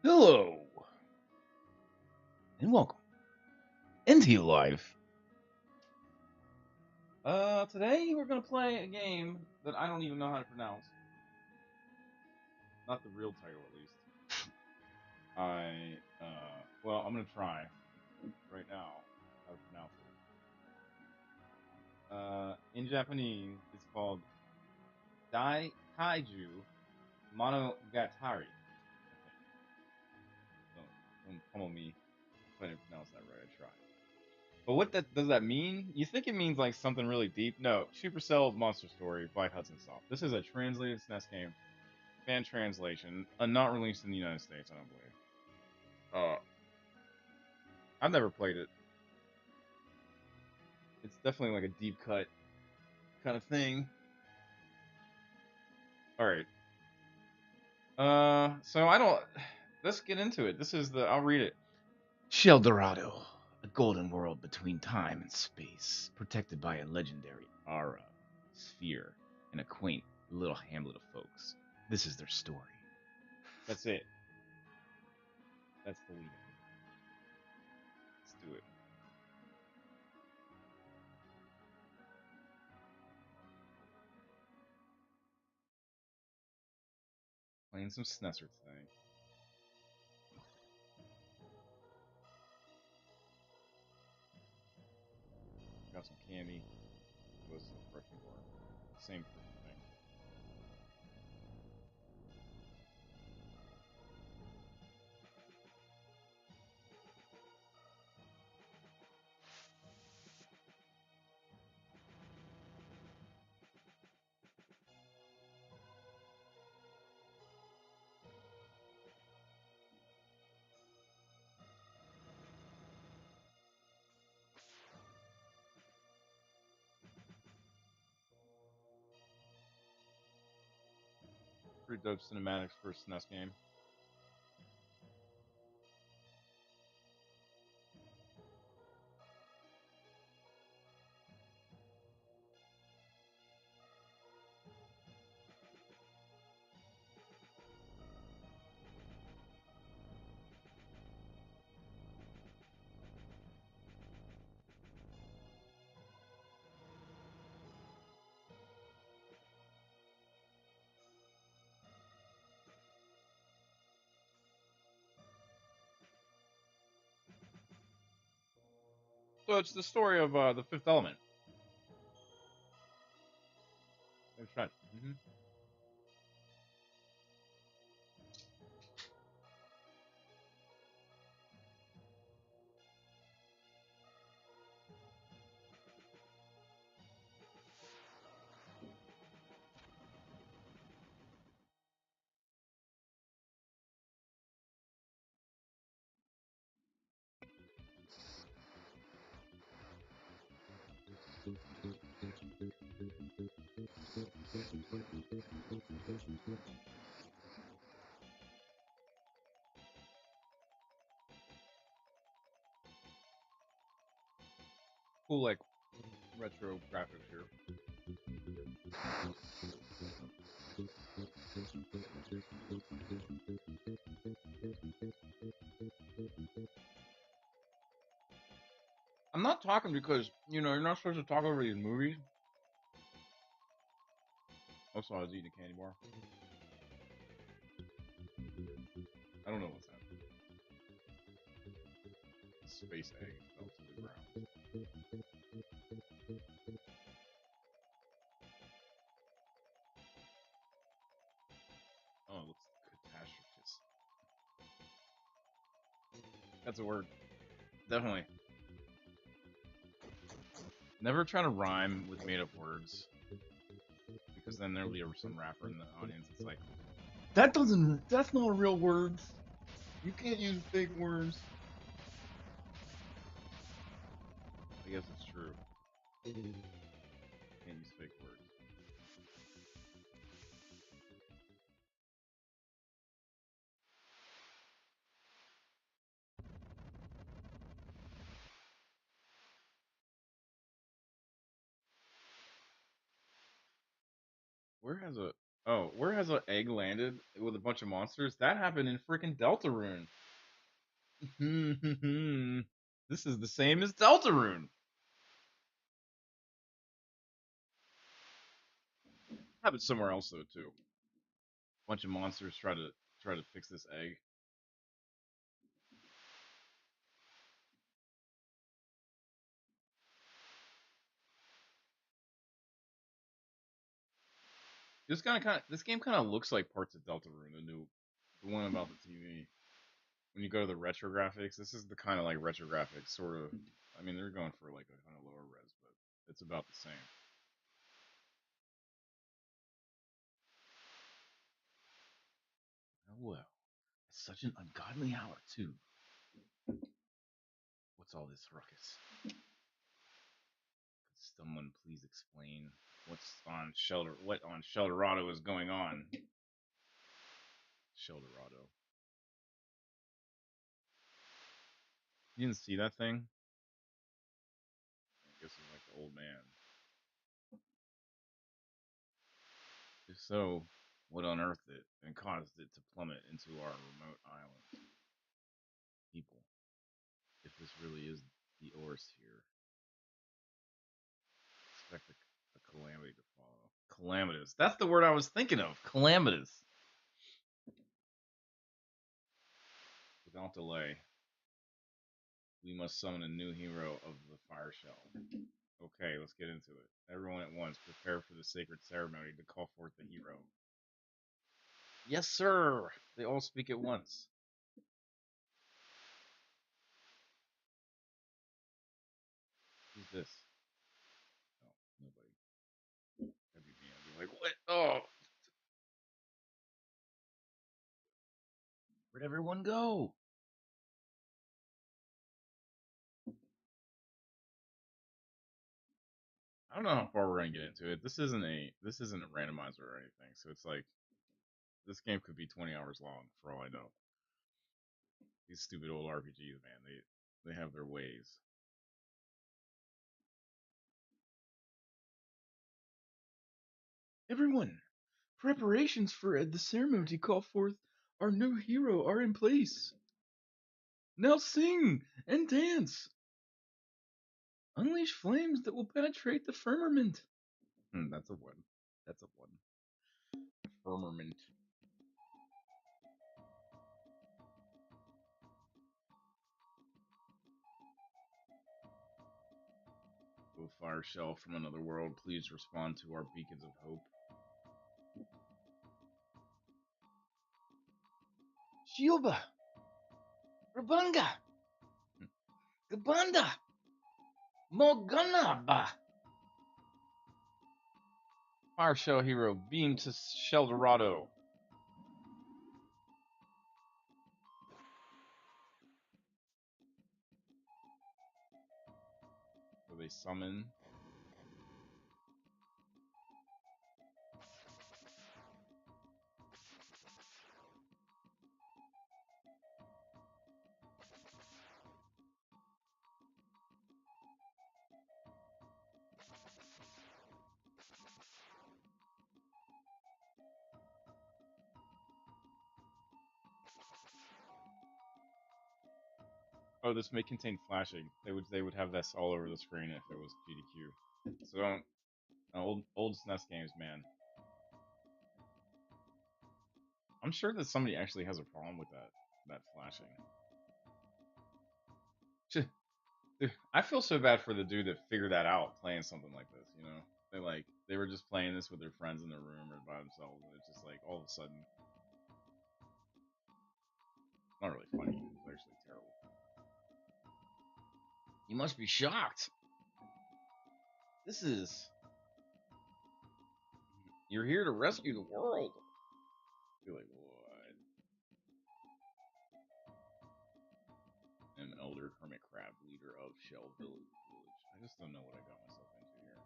Hello, and welcome into your life. Today we're gonna play a game that I don't even know how to pronounce. Not the real title, at least. Well, I'm gonna try right now how to pronounce it. In Japanese, it's called Daikaijuu Monogatari. Don't pummel me if I didn't pronounce that right. I tried. But what does that mean? You think it means like something really deep? No, Supercell's Monster Story by Hudson Soft. This is a translated SNES game, fan translation, not released in the United States. I don't believe. I've never played it. It's definitely like a deep cut kind of thing. All right. So I don't. Let's get into it. This is the. I'll read it. Sheldorado, a golden world between time and space, protected by a legendary aura, sphere, and a quaint little hamlet of folks. This is their story. That's it. That's the lead. Let's do it. Playing some Snesser today. Got some candy. Was some protein bar. Same freaking thing. Pretty dope cinematics for a SNES game. So it's the story of the Fifth Element. That's right. Cool, like retro graphics here. I'm not talking because you're not supposed to talk over these movies. Also, I was eating a candy bar. I don't know what's happening. Space egg fell to the ground. Oh, it looks catastrophic. That's a word. Definitely. Never try to rhyme with made up words. Because then there'll be some rapper in the audience. It's like, that's not real words. You can't use fake words. I guess it's true. Can't use fake words. Where has a Oh, where has an egg landed with a bunch of monsters? That happened in freaking Deltarune. This is the same as Deltarune. Happened somewhere else though too. Bunch of monsters try to fix this egg. This game kind of looks like parts of Deltarune, the one about the TV. When you go to the retro graphics, this is the kind of like retro graphics sort of. I mean, they're going for like a kind of lower res, but it's about the same. Oh well, it's such an ungodly hour too. What's all this ruckus? Could someone please explain what on Sheldorado is going on? Sheldorado. You didn't see that thing? I guess it's like the old man. If so, what unearthed it and caused it to plummet into our remote island? People, if this really is the Oris here, expect a calamity to follow. Calamitous. That's the word I was thinking of. Calamitous. Without delay, we must summon a new hero of the fire shell. Okay, let's get into it. Everyone at once, prepare for the sacred ceremony to call forth the hero. Yes, sir. They all speak at once. Who's this? Oh, nobody. That'd be me. I'd be like, what? Oh, where'd everyone go? I don't know how far we're gonna get into it. This isn't a randomizer or anything, so it's like this game could be 20 hours long for all I know. These stupid old RPGs, man, they have their ways. Everyone, preparations for the ceremony to call forth our new hero are in place. Now sing and dance. Unleash flames that will penetrate the firmament. That's a one. That's a one. Firmament. O fire shell from another world, please respond to our beacons of hope. Shioba! Rabunga! Gabanda! Moganaba! Fire shell hero, beam to Sheldorado. So they summon. Oh, this may contain flashing. They would have this all over the screen if it was GDQ. So don't old SNES games, man. I'm sure that somebody actually has a problem with that flashing. Dude, I feel so bad for the dude that figured that out playing something like this. You know, they were just playing this with their friends in their room or by themselves, and it's just like all of a sudden, not really funny. It's actually terrible. You must be shocked. This is You're here to rescue the world. You're like, what? An elder hermit crab, leader of Shell Village. I just don't know what I got myself into here.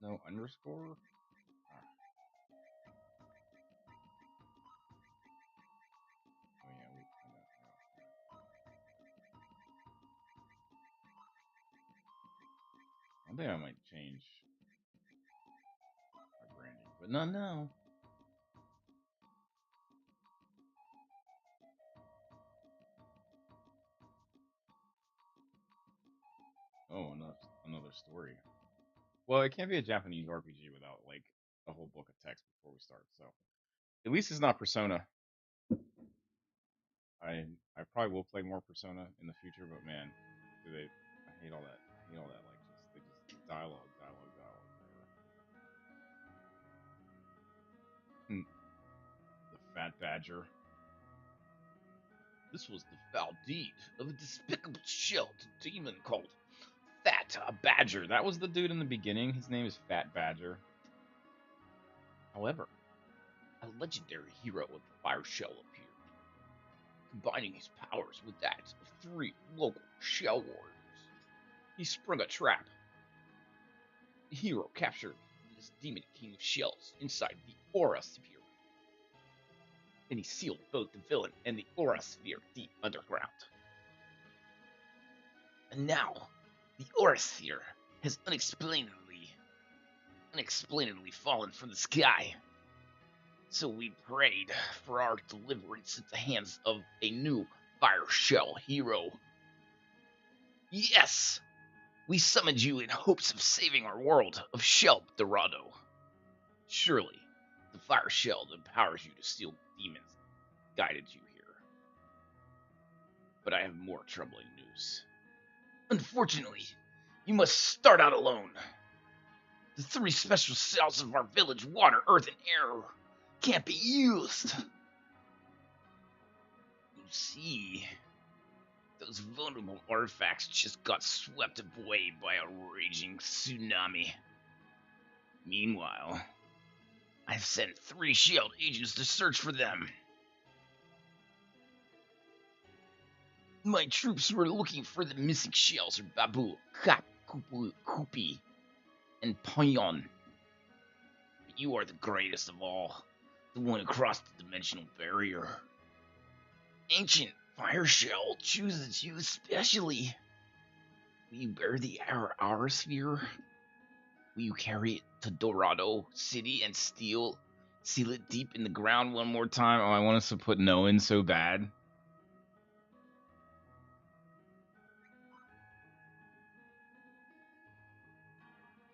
No underscore? Ah, I think I might change my branding, but not now. Oh, another story. Well, it can't be a Japanese RPG without like a whole book of text before we start. So at least it's not Persona. I probably will play more Persona in the future, but man, do they? I hate all that. I hate all that. Like just they just dialogue, dialogue, dialogue. Forever. The Fat Badger. This was the foul deed of a despicable shelled demon called Fat Badger. That was the dude in the beginning. His name is Fat Badger. However, a legendary hero of the fire shell appeared, combining his powers with that of 3 local shell warriors. He sprung a trap. The hero captured this demon king of shells inside the aura sphere. Then he sealed both the villain and the aura sphere deep underground. And now, the aura sphere has unexplainably fallen from the sky. So we prayed for our deliverance at the hands of a new fire shell hero. Yes! We summoned you in hopes of saving our world of Shell Dorado. Surely, the fire shell that empowers you to steal demons guided you here. But I have more troubling news. Unfortunately, you must start out alone. The 3 special cells of our village, water, earth, and air, can't be used. You see, those vulnerable artifacts just got swept away by a raging tsunami. Meanwhile, I've sent 3 shield agents to search for them. My troops were looking for the missing shells of Babu, Kap, Kupi, and Payon. But you are the greatest of all, the one who crossed the dimensional barrier. Ancient Fire Shell chooses you especially. Will you bear the Aura Sphere? Will you carry it to Dorado City and seal it deep in the ground one more time? Oh, I want us to put no in so bad.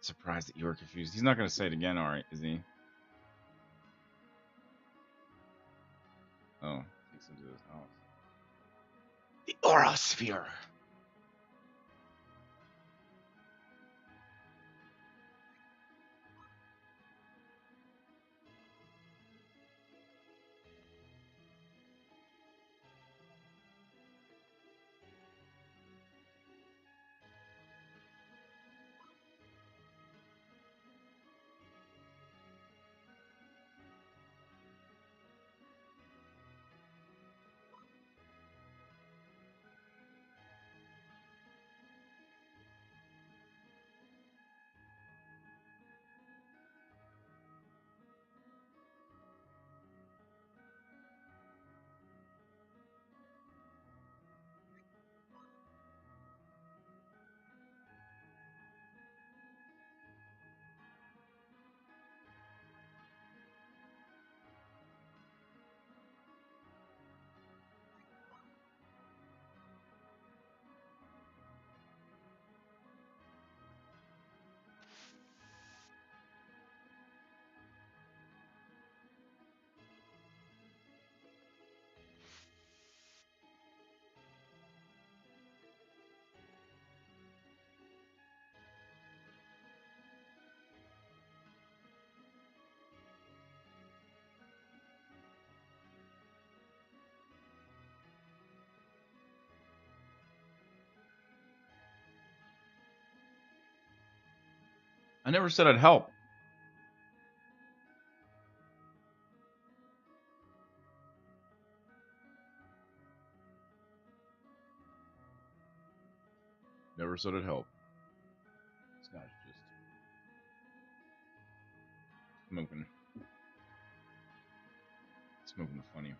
Surprised that you were confused. He's not going to say it again, alright, is he? Oh, takes him to his house. The Aura Sphere. I never said I'd help. Never said I'd help. This guy's just smoking funny.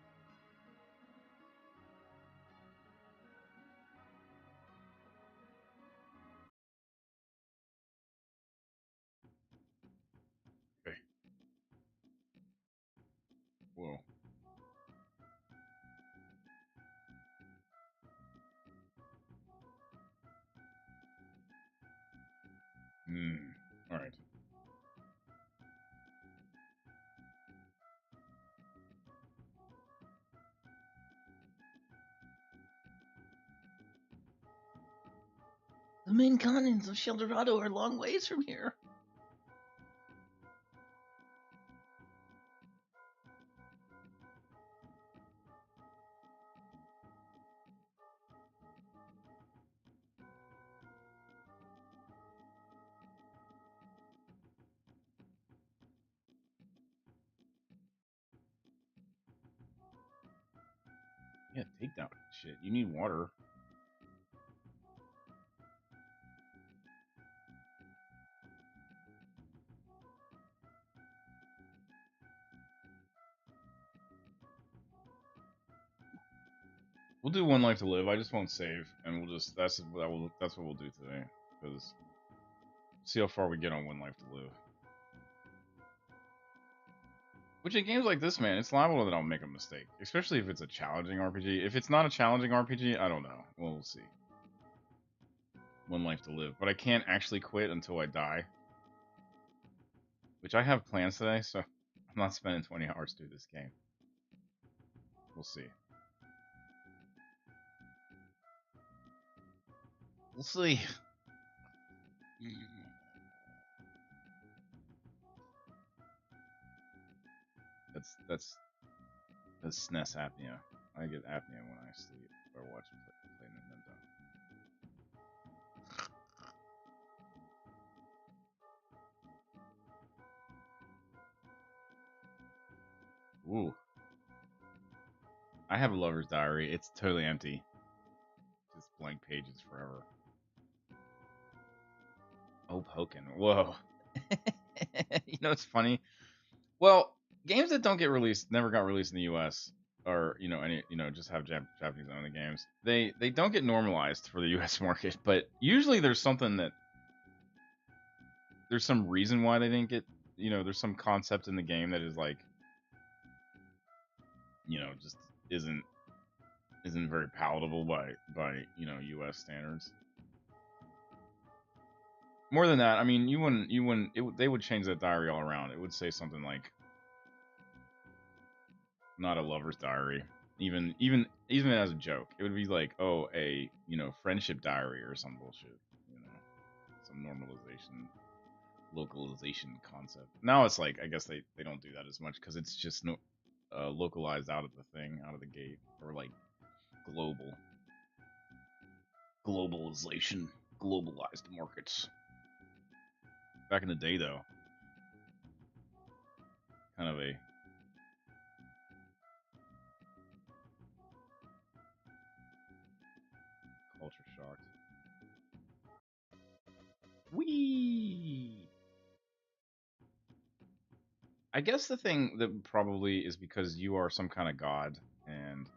All right. The main continents of Sheldorado are long ways from here. Yeah, take that shit. You need water. We'll do One Life to Live. I just won't save, and we'll just that's what we'll do today. Because see how far we get on One Life to Live. Which in games like this, man, it's liable that I'll make a mistake, especially if it's a challenging RPG. If it's not a challenging RPG, I don't know. We'll see. One Life to Live, but I can't actually quit until I die. Which I have plans today, so I'm not spending 20 hours through this game. We'll see. We'll see. That's SNES apnea. I get apnea when I sleep or watch play Nintendo. Ooh. I have a lover's diary. It's totally empty. Just blank pages forever. Oh, Pokken. Whoa. You know, it's funny. Well, games that don't get released, never got released in the U.S. or just have Japanese only games. They don't get normalized for the U.S. market, but usually there's some reason why they didn't get. There's some concept in the game that is like, just isn't very palatable by U.S. standards. More than that, I mean, they would change that diary all around. It would say something like, not a lover's diary, even as a joke. It would be like, oh, a friendship diary or some bullshit, some normalization, localization concept. Now it's like, I guess they don't do that as much because it's just localized out of the gate, or like globalization, globalized markets. Back in the day, though, kind of a culture shock. Wee. I guess the thing that probably is because you are some kind of god, and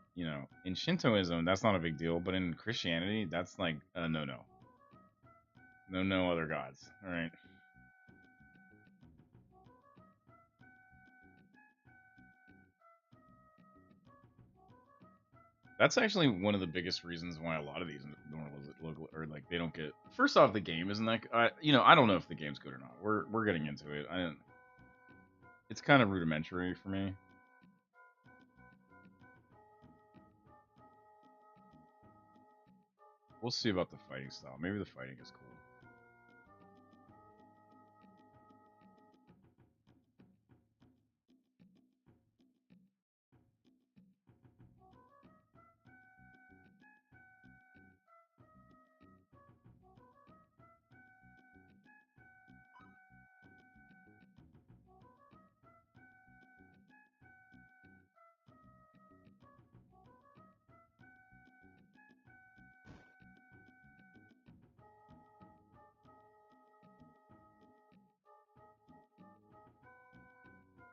in Shintoism that's not a big deal, but in Christianity that's like no, no other gods. All right. That's actually one of the biggest reasons why a lot of these local, or like, they don't get. First off, the game isn't like, I don't know if the game's good or not. We're getting into it. It's kind of rudimentary for me. We'll see about the fighting style. Maybe the fighting is cool.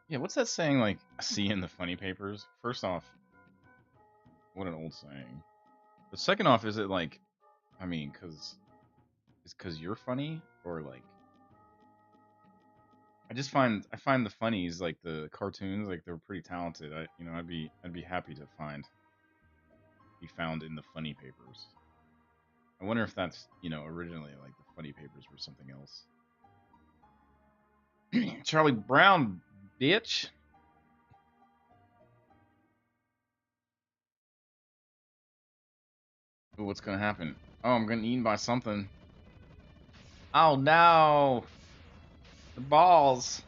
Yeah, what's that saying, like, see in the funny papers? First off, what an old saying. But second off, is it like, I mean, it's because you're funny, or like, I find the funnies, like the cartoons, like, they're pretty talented. I'd be happy to be found in the funny papers. I wonder if that's originally, like, the funny papers were something else. Charlie Brown, bitch. Ooh, what's gonna happen? Oh, I'm getting eaten by something. Oh no! The balls.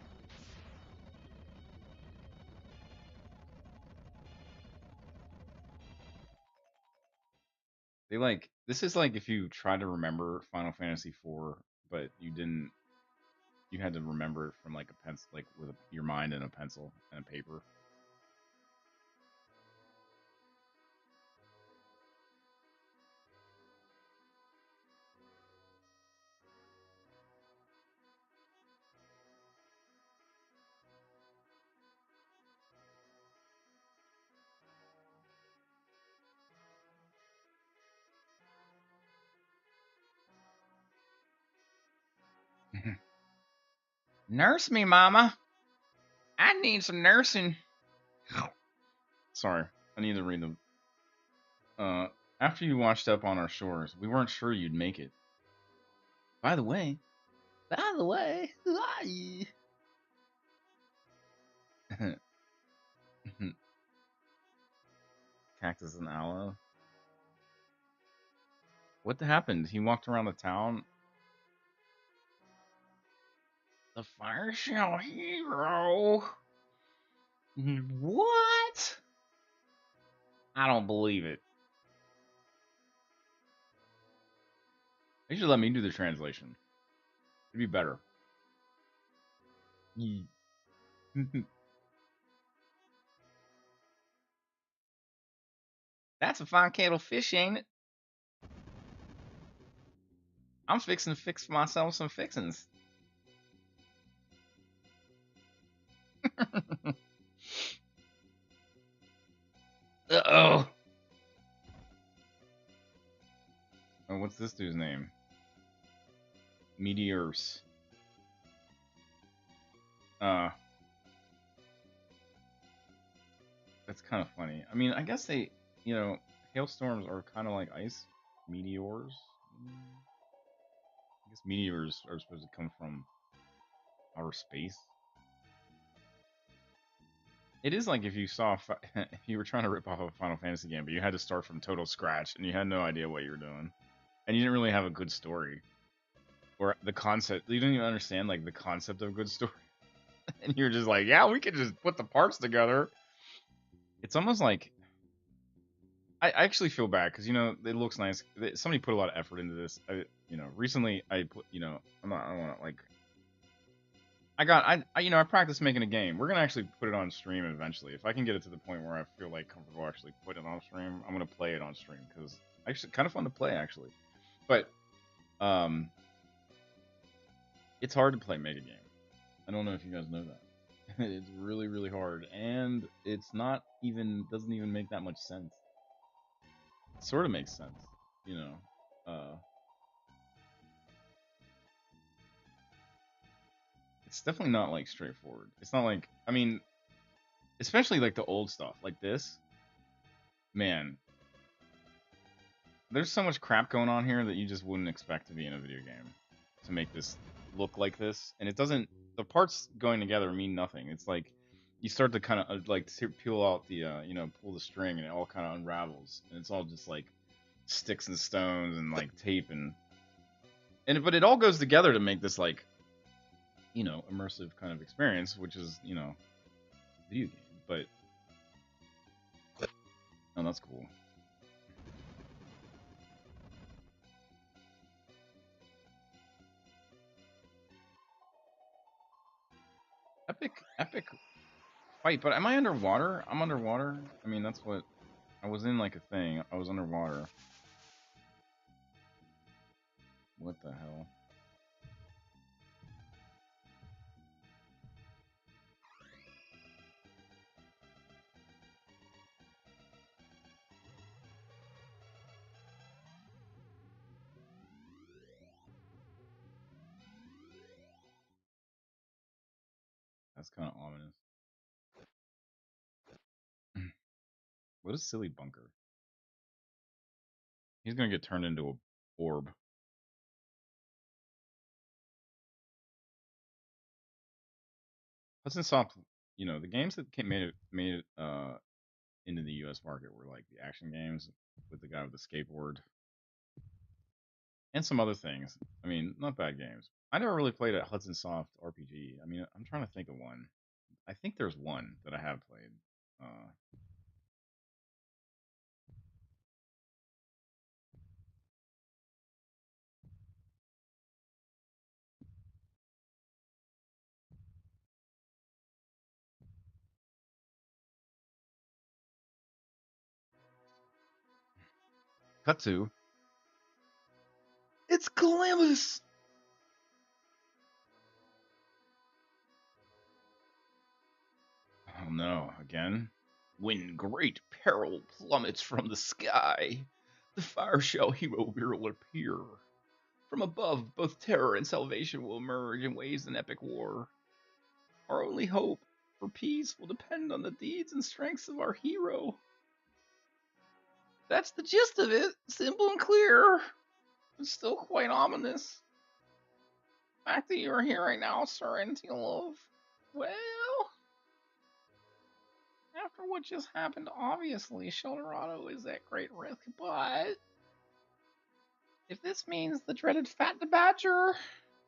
They like this is like if you try to remember Final Fantasy IV, but you didn't. You had to remember it from like a pencil, like with your mind and a pencil and a paper. Nurse me, mama. I need some nursing. Sorry, I need to read them. After you washed up on our shores, we weren't sure you'd make it. By the way, hi. Cactus and aloe. What happened? He walked around the town. The fire shell hero. What? I don't believe it. They should let me do the translation. It'd be better. That's a fine kettle of fish, ain't it? I'm fixing to fix myself some fixins. Uh-oh. Oh, what's this dude's name? Meteors. Uh, that's kind of funny. I mean, I guess they, hailstorms are kind of like ice meteors. I guess meteors are supposed to come from outer space. It is like if you saw, if you were trying to rip off a Final Fantasy game, but you had to start from total scratch and you had no idea what you were doing, and you didn't really have a good story or the concept. You didn't even understand like the concept of a good story, and you're just like, yeah, we could just put the parts together. It's almost like I actually feel bad because it looks nice. Somebody put a lot of effort into this. Recently I put, I'm not, I don't want to like. I practiced making a game. We're gonna actually put it on stream eventually. If I can get it to the point where I feel like comfortable actually putting it on stream, I'm gonna play it on stream because actually kind of fun to play actually. But um, it's hard to play Mega Game. I don't know if you guys know that. It's really really hard, and it's not even doesn't even make that much sense. It sort of makes sense, you know. It's definitely not like straightforward. It's not like especially like the old stuff like this. Man, there's so much crap going on here that you just wouldn't expect to be in a video game to make this look like this, and it doesn't. The parts going together mean nothing. It's like you start to kind of like peel out the pull the string, and it all kind of unravels, and it's all just like sticks and stones and like tape but it all goes together to make this like immersive kind of experience, which is video game. But oh, that's cool. Epic fight. But am I underwater? I'm underwater. I mean, that's what I was in, like a thing. I was underwater. What the hell? That's kind of ominous. What a silly bunker. He's gonna get turned into a orb. Hudson Soft, the games that made it into the U.S. market were like the action games with the guy with the skateboard and some other things. I mean, not bad games. I never really played a Hudson Soft RPG. I mean, I'm trying to think of one. I think there's one that I have played. Uh, cut to it's Columbus. Oh no, again? When great peril plummets from the sky, the fire shell hero will appear. From above, both terror and salvation will emerge and wage an epic war. Our only hope for peace will depend on the deeds and strengths of our hero. That's the gist of it. Simple and clear, but still quite ominous. The fact that you're here right now, Sir Antilov, well, after what just happened, obviously, Sheldorado is at great risk, but if this means the dreaded Fat the Badger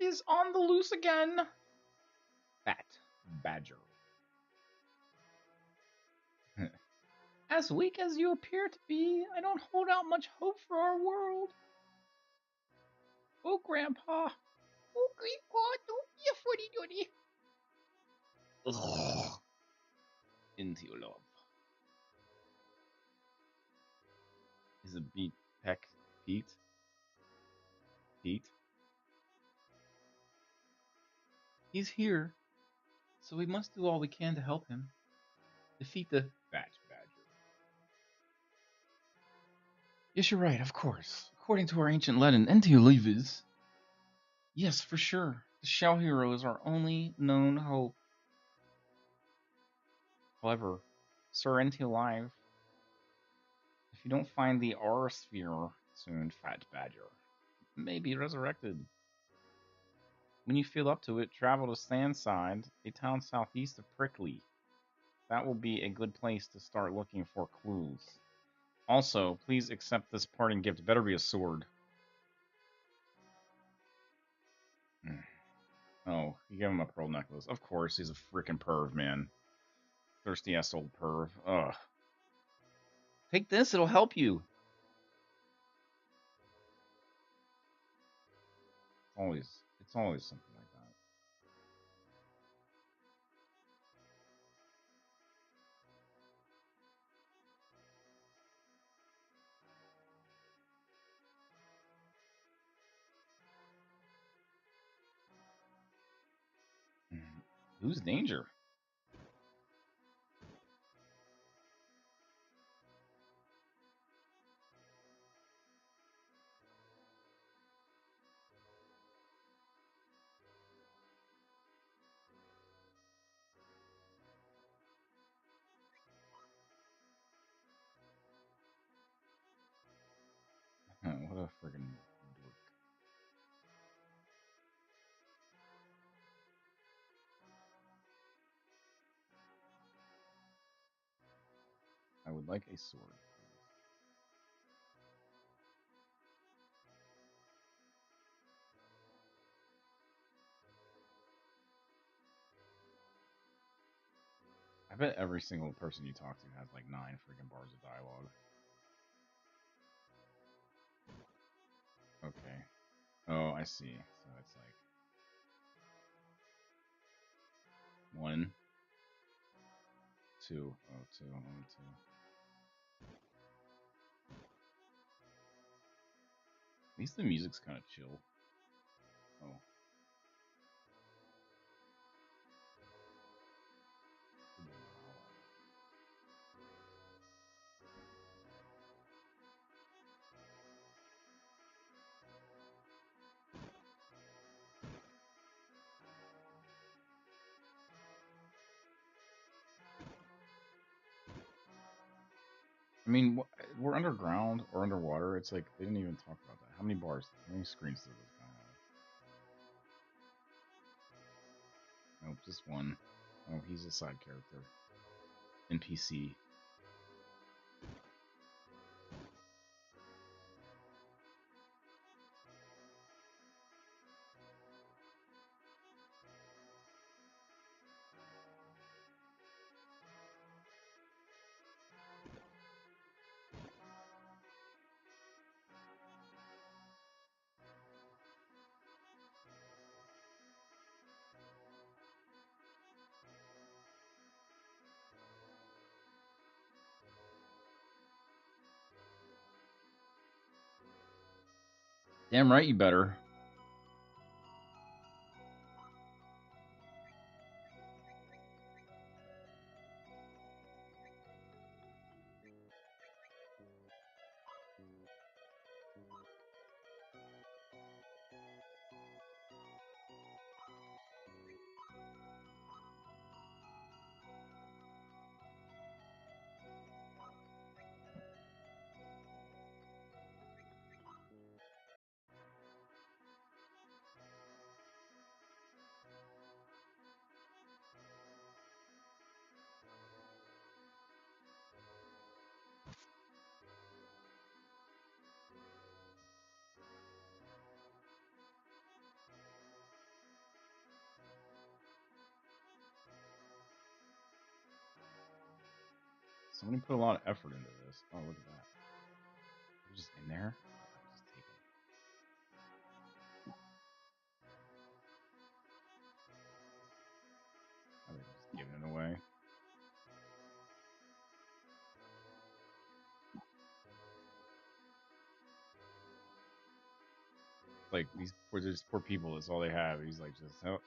is on the loose again. Fat Badger. As weak as you appear to be, I don't hold out much hope for our world. Oh, Grandpa. Oh, Grandpa, don't be a footy-dooty. Ugh. Into your love. Is it Beat Peck Pete? Pete? He's here, so we must do all we can to help him. Defeat the Fat Badger. Yes, you're right, of course. According to our ancient legend, Entiolivis. Yes, for sure. The Shell Hero is our only known hope. However, Sir Entiolive, if you don't find the R sphere soon, Fat Badger may be resurrected. When you feel up to it, travel to Sandside, a town southeast of Prickly. That will be a good place to start looking for clues. Also, please accept this parting gift. It better be a sword. Oh, you gave him a pearl necklace. Of course, he's a freaking perv, man. Thirsty ass old perv. Ugh. Take this, it'll help you. It's always something like that. Who's danger? What a friggin' dork. I would like a sword, please. I bet every single person you talk to has like 9 freaking bars of dialogue. Okay. Oh, I see. So it's like 1, 2, oh, 2, oh, 2. At least the music's kind of chill. Oh. I mean, we're underground or underwater. It's like they didn't even talk about that. How many bars? How many screens does this guy have? Nope, just one. Oh, he's a side character. NPC. Damn right you better. Somebody put a lot of effort into this. Oh, look at that. They're just in there. Just take them. Are they just giving it away? It's like these poor people. That's all they have. He's like, just oh,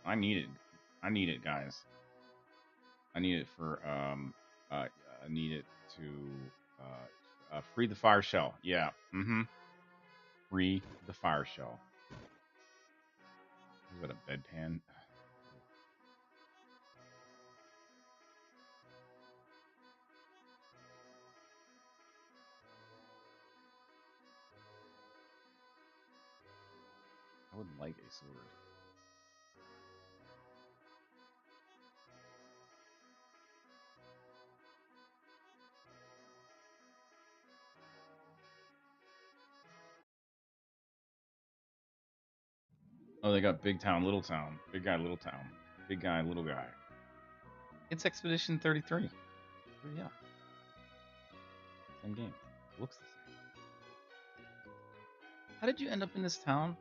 I need it. I need it, guys. I need it for I need it to free the fire shell. Yeah. Mm-hmm. Free the fire shell. Is that a bedpan? I would like a sword. Oh, they got big town, little town, big guy, little town, big guy, little guy. It's Expedition 33. Yeah, same game. Looks the same. How did you end up in this town?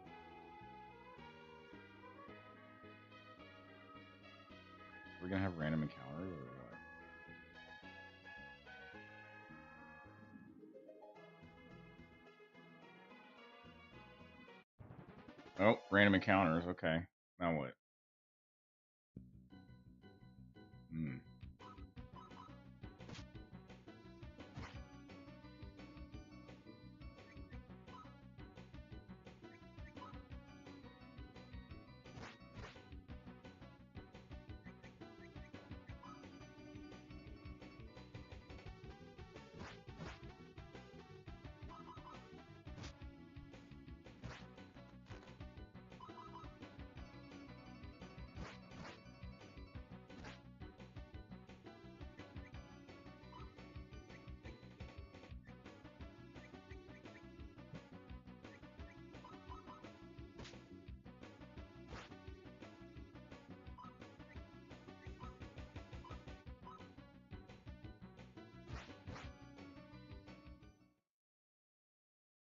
We're gonna have random encounters or what? Oh, random encounters. Okay. Now what? Hmm.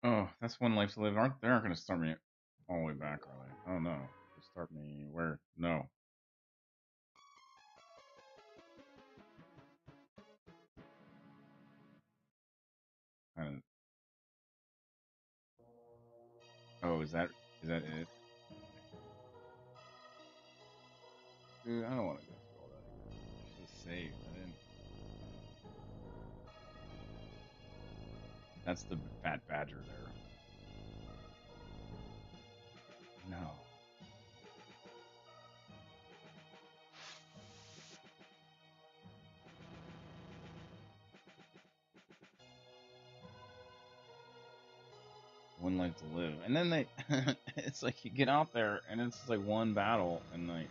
Oh, that's one life to live. They aren't gonna start me all the way back, are they? Oh no. They start me where? No. Kinda, oh, is that it? Dude, I don't want to go through all that again. I should have saved. I didn't. That's the fat badger there. No. One life to live. And then they, it's like you get out there and it's like one battle and like,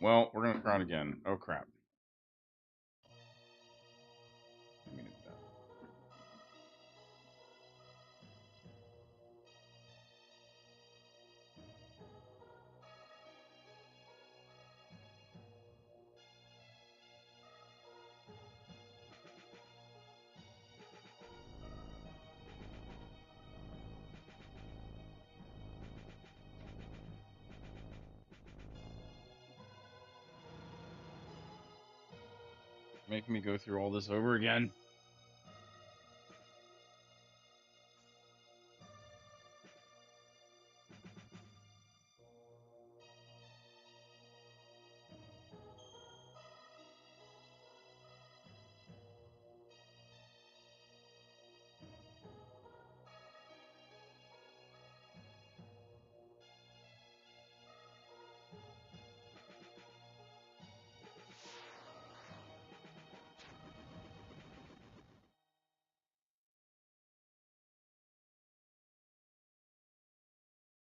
Well, we're gonna try it again. Oh crap. I mean, making me go through all this over again.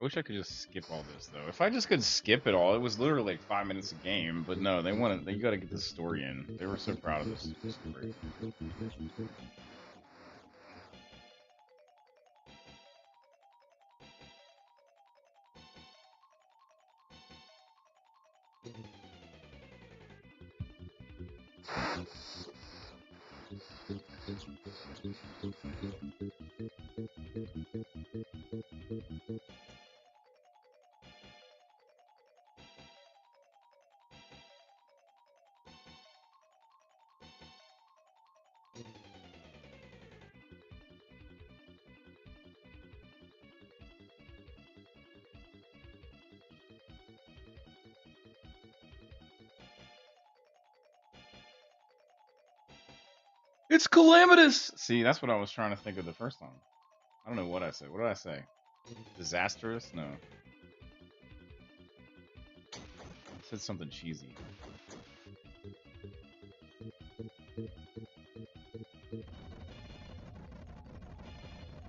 I wish I could just skip all this though. If I just could skip it all, it was literally like 5 minutes a game. But no, they wanted. You got to get the story in. They were so proud of this story. It's calamitous. See, that's what I was trying to think of the first time. I don't know what I said. What did I say? Disastrous? No. I said something cheesy.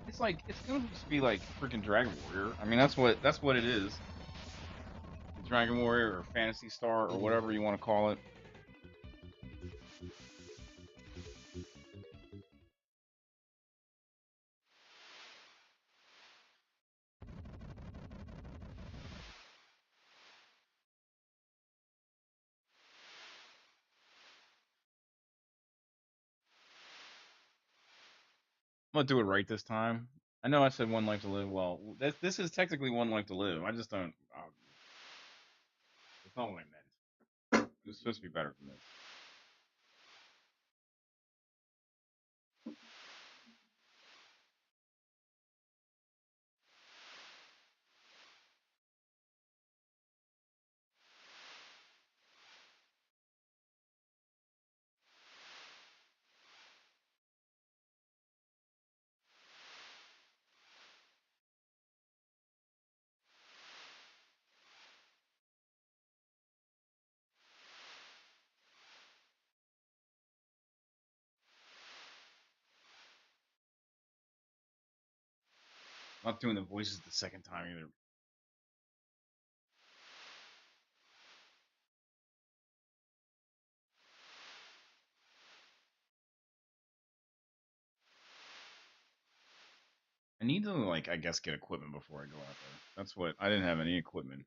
It's gonna just be like freaking Dragon Warrior. I mean, that's what it is. Dragon Warrior or Fantasy Star or whatever you want to call it. I'm gonna do it right this time. I know I said one life to live. Well, this is technically one life to live. I just don't. It's not what I meant. It was supposed to be better than this. I'm not doing the voices the second time either. I need to like I guess get equipment before I go out there. That's what I didn't have any equipment.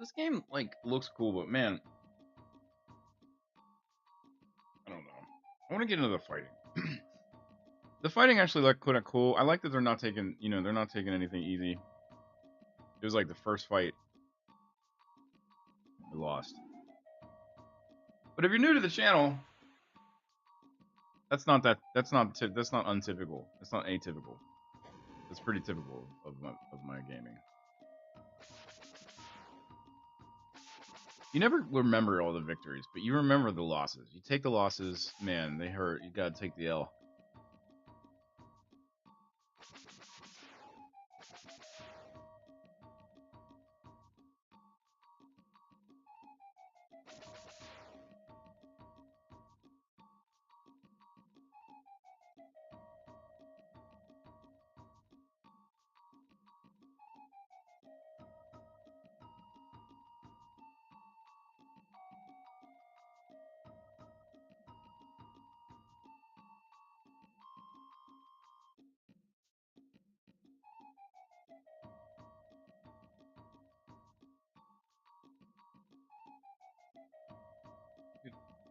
This game like looks cool, but man, I don't know. I want to get into the fighting. The fighting actually looked quite cool. I like that they're not taking, they're not taking anything easy. It was like the first fight we lost. But if you're new to the channel, that's not untypical. That's not atypical. That's pretty typical of my gaming. You never remember all the victories, but you remember the losses. You take the losses, man, they hurt. You gotta take the L.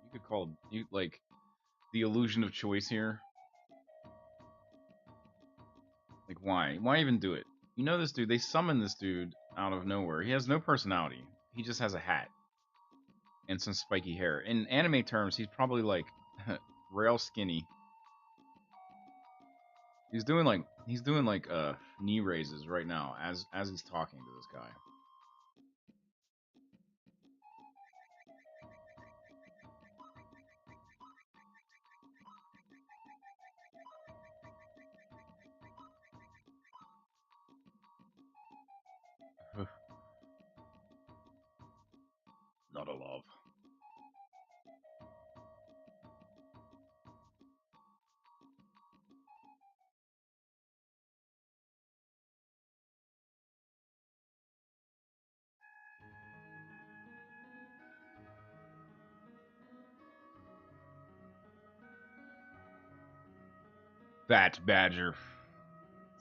You could call you like the illusion of choice here. Like why? Why even do it? You know this dude, they summoned this dude out of nowhere. He has no personality. He just has a hat and some spiky hair. In anime terms, he's probably like rail skinny. He's doing like knee raises right now as he's talking to this guy. Not a love. Bat Badger.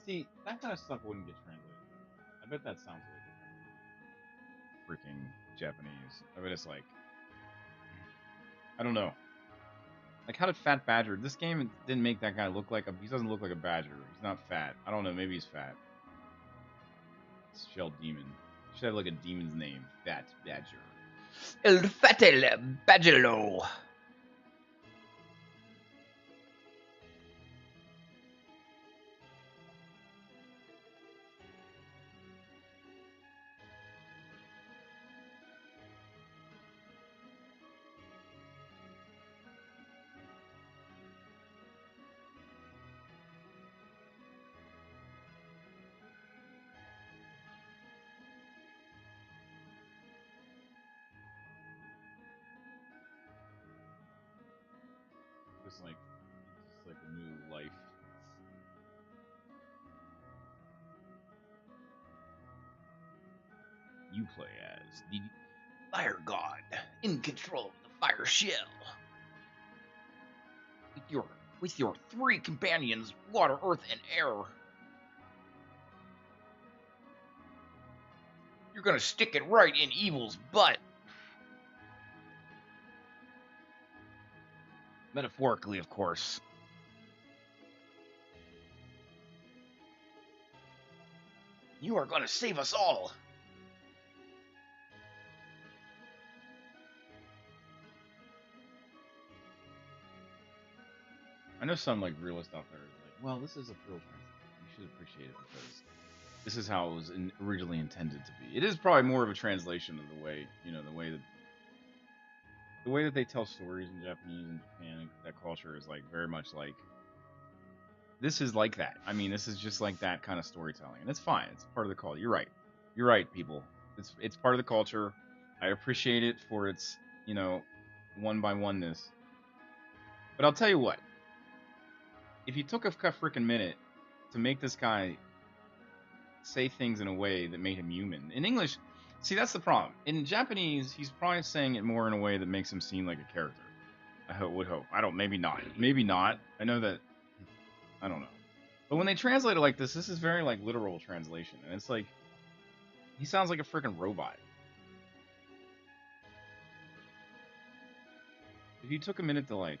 See, that kind of stuff wouldn't get translated. I bet that sounds way different. Freaking Japanese. I bet it's like, I don't know. Like, how did Fat Badger? This game didn't make that guy look like a. He doesn't look like a badger. He's not fat. I don't know. Maybe he's fat. It's Shell Demon. Should have like a demon's name. Fat Badger. El Fatal Badgelo. Just like a new life. You play as the Fire God in control of the Fire Shell. With your three companions, Water, Earth, and Air. You're gonna stick it right in Evil's butt. Metaphorically, of course. You are gonna save us all. I know some like realist out there is like, well, this is a real translation. You should appreciate it because this is how it was originally intended to be. It is probably more of a translation of the way, the way that they tell stories in Japanese and Japan, that culture is like very much like this is like that. I mean, this is just like that kind of storytelling, and it's fine. It's part of the culture. You're right, people. It's part of the culture. I appreciate it for its one by oneness. But I'll tell you what. If you took a freaking minute to make this guy say things in a way that made him human in English, see that's the problem. In Japanese, he's probably saying it more in a way that makes him seem like a character. I would hope. I don't. Maybe not. Maybe not. I know that. I don't know. But when they translate it like this is very like literal translation, and it's like he sounds like a freaking robot. if you took a minute to like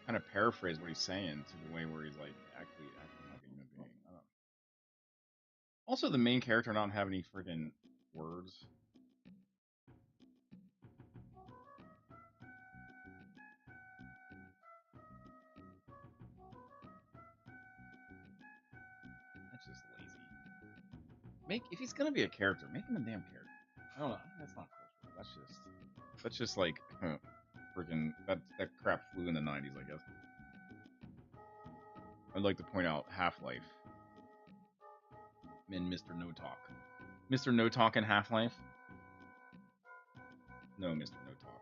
kind of paraphrase what he's saying to the way where he's like actually acting like a human being. I don't know. Also, the main character not having any freaking words. That's just lazy. Make if he's gonna be a character, make him a damn character. I don't know. That's not cultural. That's just like freaking that crap flew in the '90s, I guess. I'd like to point out Half-Life and Mr. No Talk. Mr. No Talk in Half-Life. No, Mr. No Talk.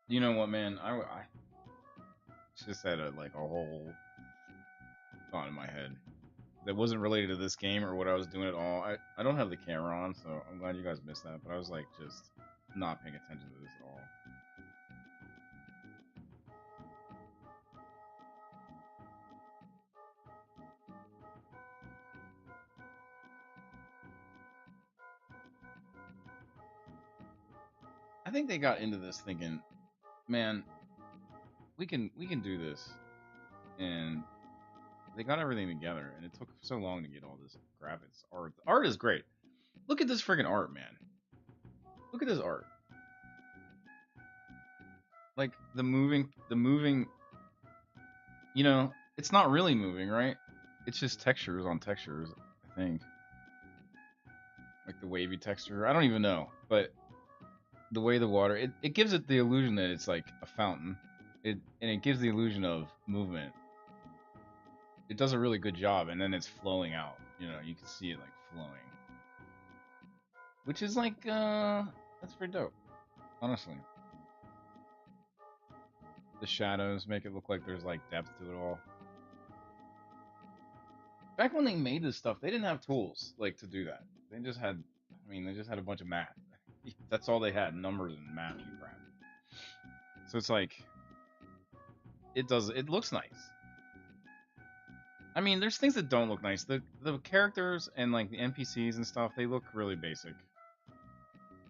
You know what, man? I just had a whole thought in my head that wasn't related to this game or what I was doing at all. I don't have the camera on, so I'm glad you guys missed that. But I was like just not paying attention to this at all. I think they got into this thinking, man, we can do this, and they got everything together, and it took so long to get all this graphics art. The art is great. Look at this freaking art, man. Look at this art. Like the moving. You know, it's not really moving, right? It's just textures on textures. I think, like the wavy texture. I don't even know, but the way the water, it gives it the illusion that it's like a fountain. It gives the illusion of movement. It does a really good job, and then it's flowing out. You know, you can see it like flowing, which is like that's pretty dope, honestly. The shadows make it look like there's like depth to it all. Back when they made this stuff, they didn't have tools like to do that. They just had, I mean, they just had a bunch of math. That's all they had, numbers and math and crap. So it's like it looks nice. I mean, there's things that don't look nice. The characters and like the NPCs and stuff, they look really basic.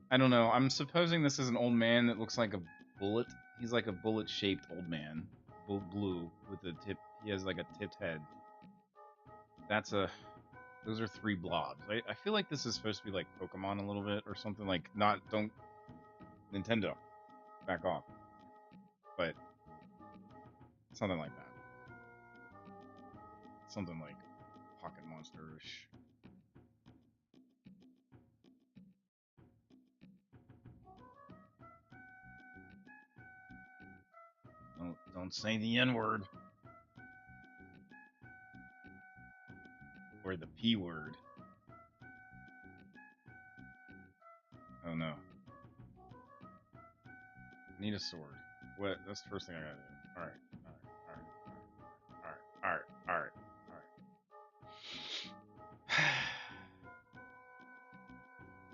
I don't know. I'm supposing this is an old man that looks like a bullet. He's like a bullet-shaped old man, blue with a tip. He has like a tipped head. That's a. Those are three blobs. I feel like this is supposed to be like Pokemon a little bit or something like not. Don't Nintendo back off, but something like that. Something like Pocket Monster-ish. Don't say the N word or the P word. Oh no. Need a sword. What? That's the first thing I gotta do. Alright, alright.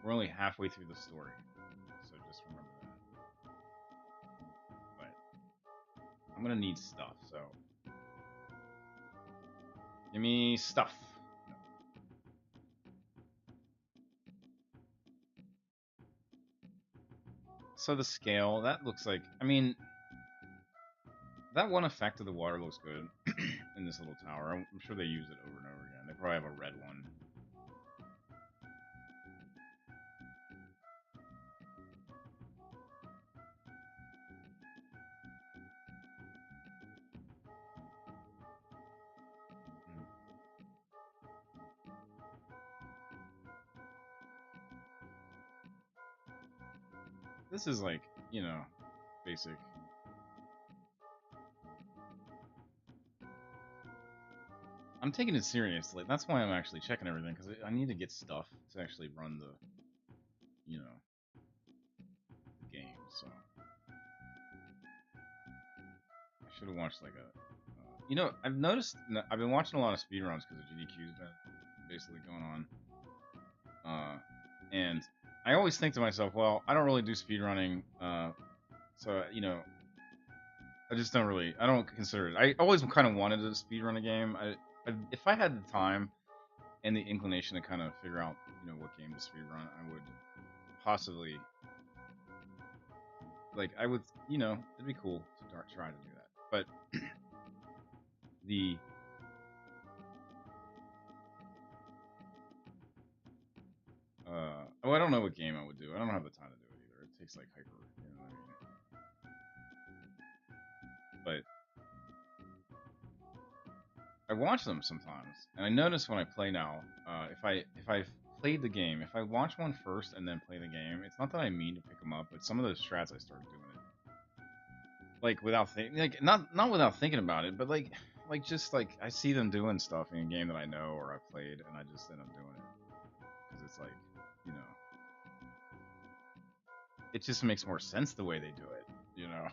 We're only halfway through the story, so just remember that. But I'm gonna need stuff, so give me stuff. No. So the scale, that looks like, I mean, that one effect of the water looks good in this little tower. I'm sure they use it over and over again. They probably have a red one. This is like, you know, basic. I'm taking it seriously. That's why I'm actually checking everything, because I need to get stuff to actually run the, you know, the game. So I should have watched like a, you know, I've noticed, I've been watching a lot of speedruns because of GDQ's been basically going on. And I always think to myself, well, I don't really do speedrunning, so, you know, I just don't really, I don't consider it. I always kind of wanted to speedrun a game. If I had the time and the inclination to kind of figure out, you know, what game to speedrun, I would possibly, like, I would, you know, it'd be cool to try to do that. But the oh, I don't know what game I would do. I don't have the time to do it either. It takes like hyper, you know what I mean? But I watch them sometimes, and I notice when I play now, if I've played the game, if I watch one first and then play the game, it's not that I mean to pick them up, but some of those strats I started doing it like without thinking, like not without thinking about it, but like just like I see them doing stuff in a game that I know or I've played, and I just end up doing it because it's like, you know, it just makes more sense the way they do it, you know.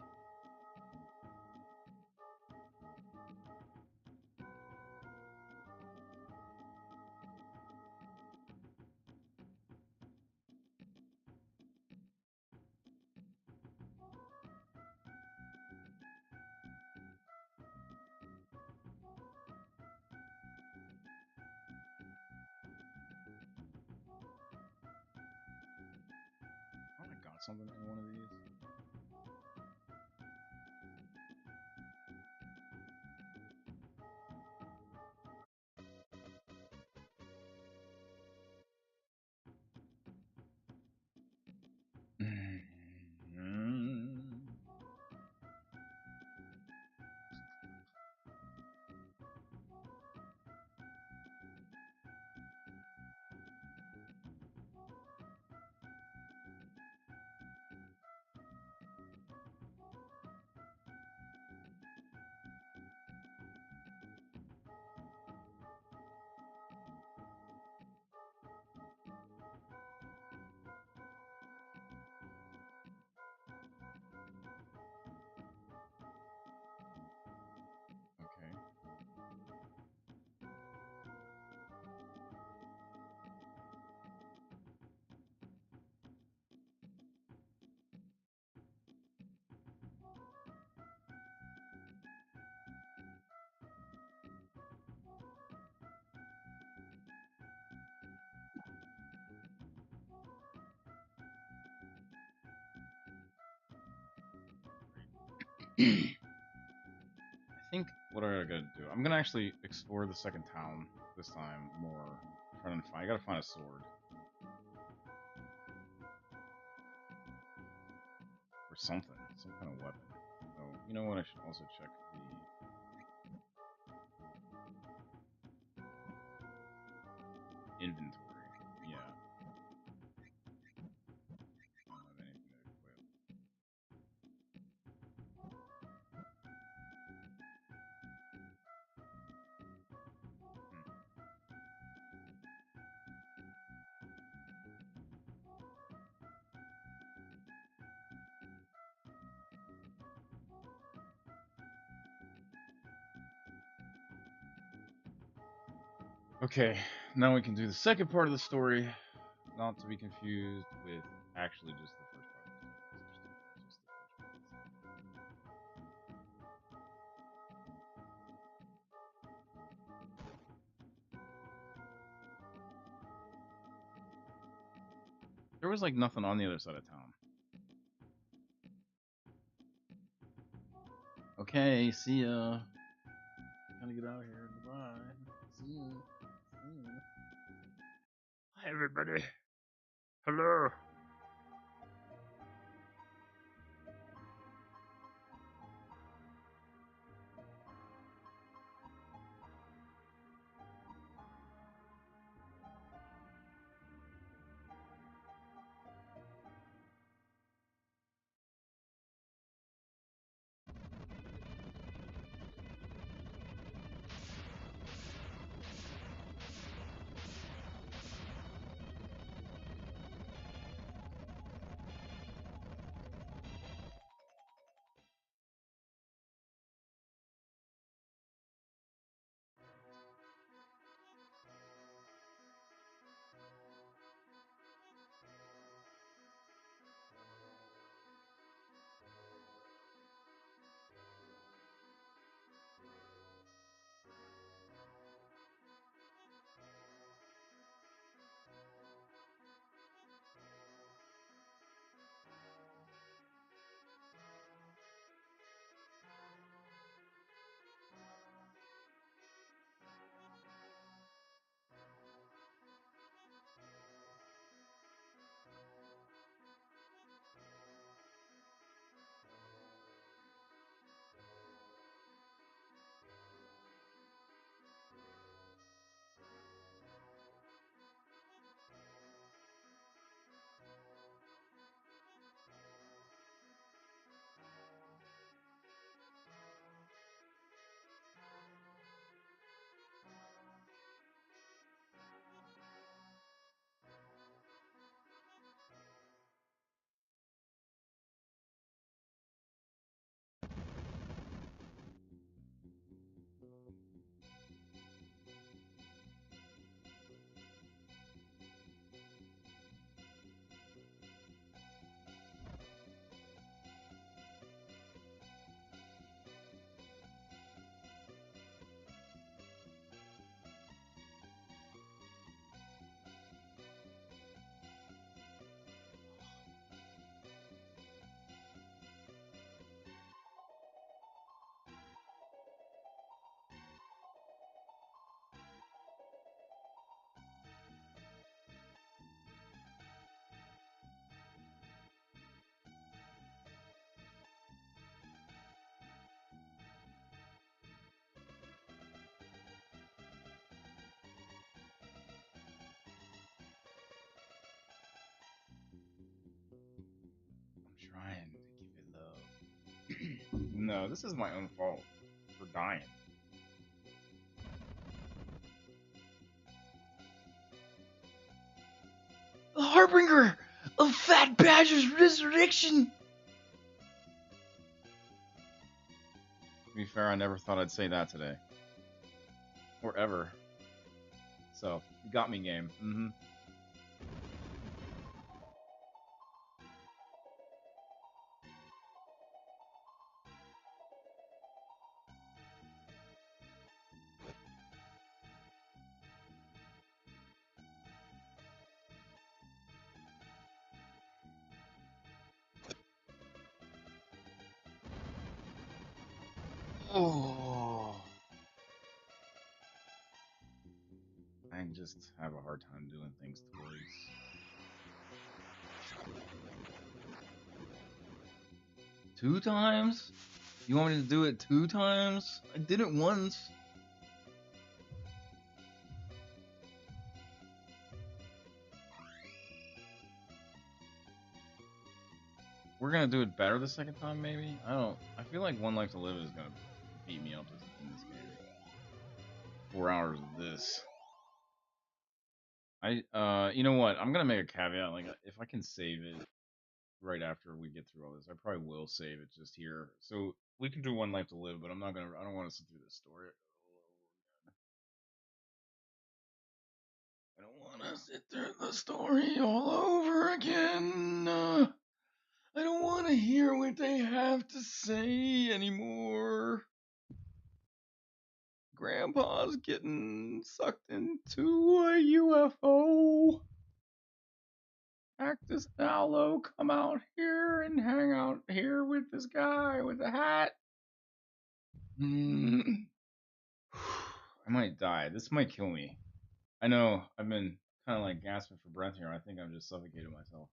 Oh, I got something in one of these. I think what I gotta do, I'm gonna actually explore the second town this time more. I gotta find a sword. Or something. Some kind of weapon. Oh, you know what? I should also check the inventory. Yeah. I don't have anything to equip. Okay, now we can do the second part of the story, not to be confused with actually just the first part of the story. Just the first part. There was like nothing on the other side of town. Okay, see ya. Gotta get out of here. Goodbye. See ya. See ya. Hi, everybody. Hello. I'm trying to give it love. No, this is my own fault for dying. The harbinger of Fat Badger's resurrection! To be fair, I never thought I'd say that today. Or ever. So, you got me, game. Mm-hmm. Oh. I just have a hard time doing things twice. Two times? You want me to do it two times? I did it once. We're gonna do it better the second time, maybe? I feel like One Life to Live is gonna beat me up in this game. 4 hours of this. You know what? I'm gonna make a caveat. Like, if I can save it right after we get through all this, I probably will save it just here. So we can do One Life to Live, but I don't want to sit through this story. I don't want to sit through the story all over again. I don't want to hear what they have to say anymore. Grandpa's getting sucked into a UFO. Cactus Aloe, come out here and hang out here with this guy with the hat. I might die. This might kill me. I know. I've been kind of like gasping for breath here. I think I'm just suffocating myself.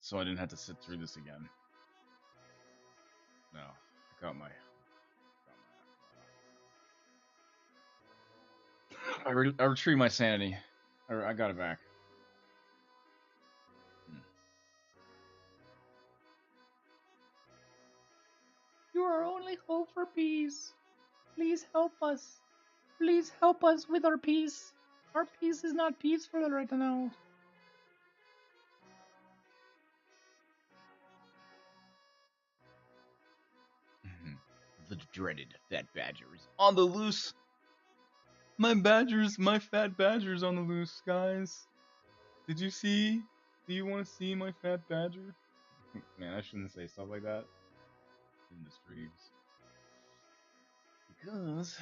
So I didn't have to sit through this again. No, I got my. I retrieved my sanity. I got it back. You are our only hope for peace. Please help us. Please help us with our peace. Our peace is not peaceful right now. The dreaded fat badger is on the loose. My fat badger's on the loose, guys. Did you see? Do you want to see my fat badger? Man, I shouldn't say stuff like that in the streams. Because,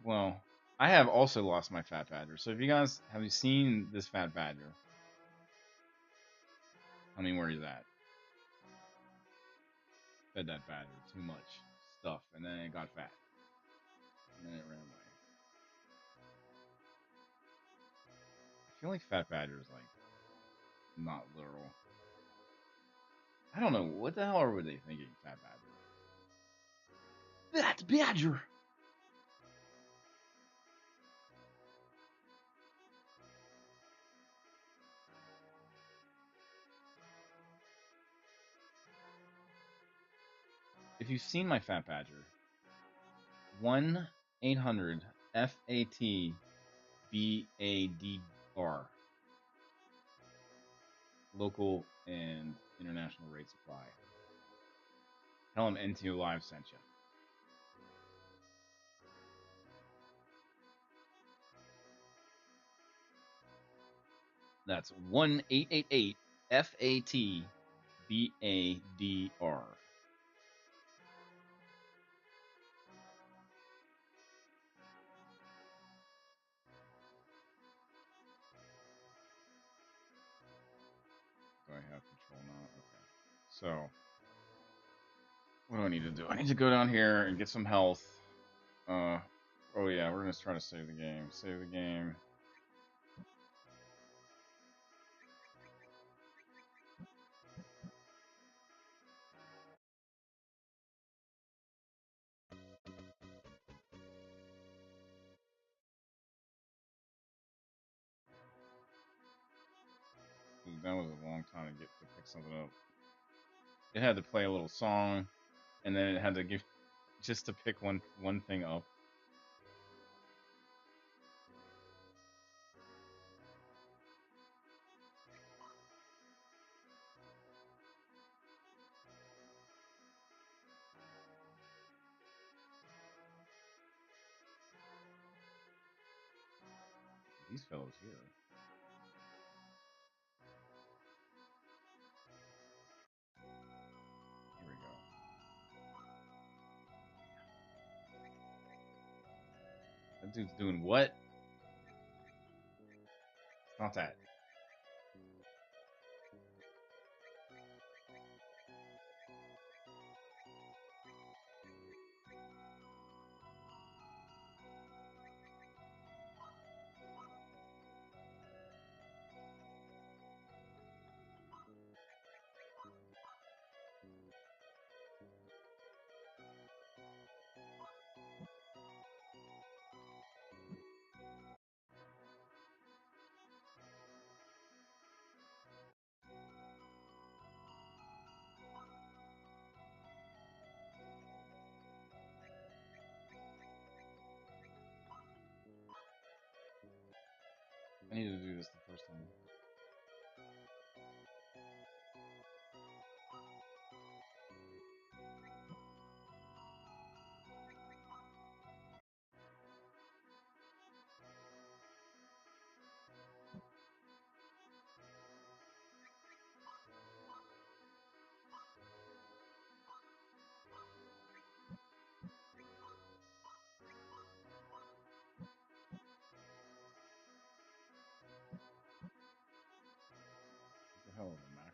well, I have also lost my fat badger. So if you guys have you seen this fat badger? I mean, where he's at. Fed that badger too much stuff, and then it got fat. And then it ran away. I feel like fat badger is like not literal. I don't know. What the hell were they thinking, fat badger? Fat badger! If you've seen my fat badger, 1-800-FAT-BADR. Local and international rates apply. Tell them NTO Live sent you. That's 1-888-FAT-BADR. Do I have control now? Okay. So, what do I need to do? I need to go down here and get some health. Oh yeah, we're gonna try to save the game. Save the game. Ooh, that was a long time to pick something up. It had to play a little song, and then it had to give just to pick one thing up. These fellows here. Here we go. That dude's doing what? Not that. I needed to do this the first time. What the hell is a macro?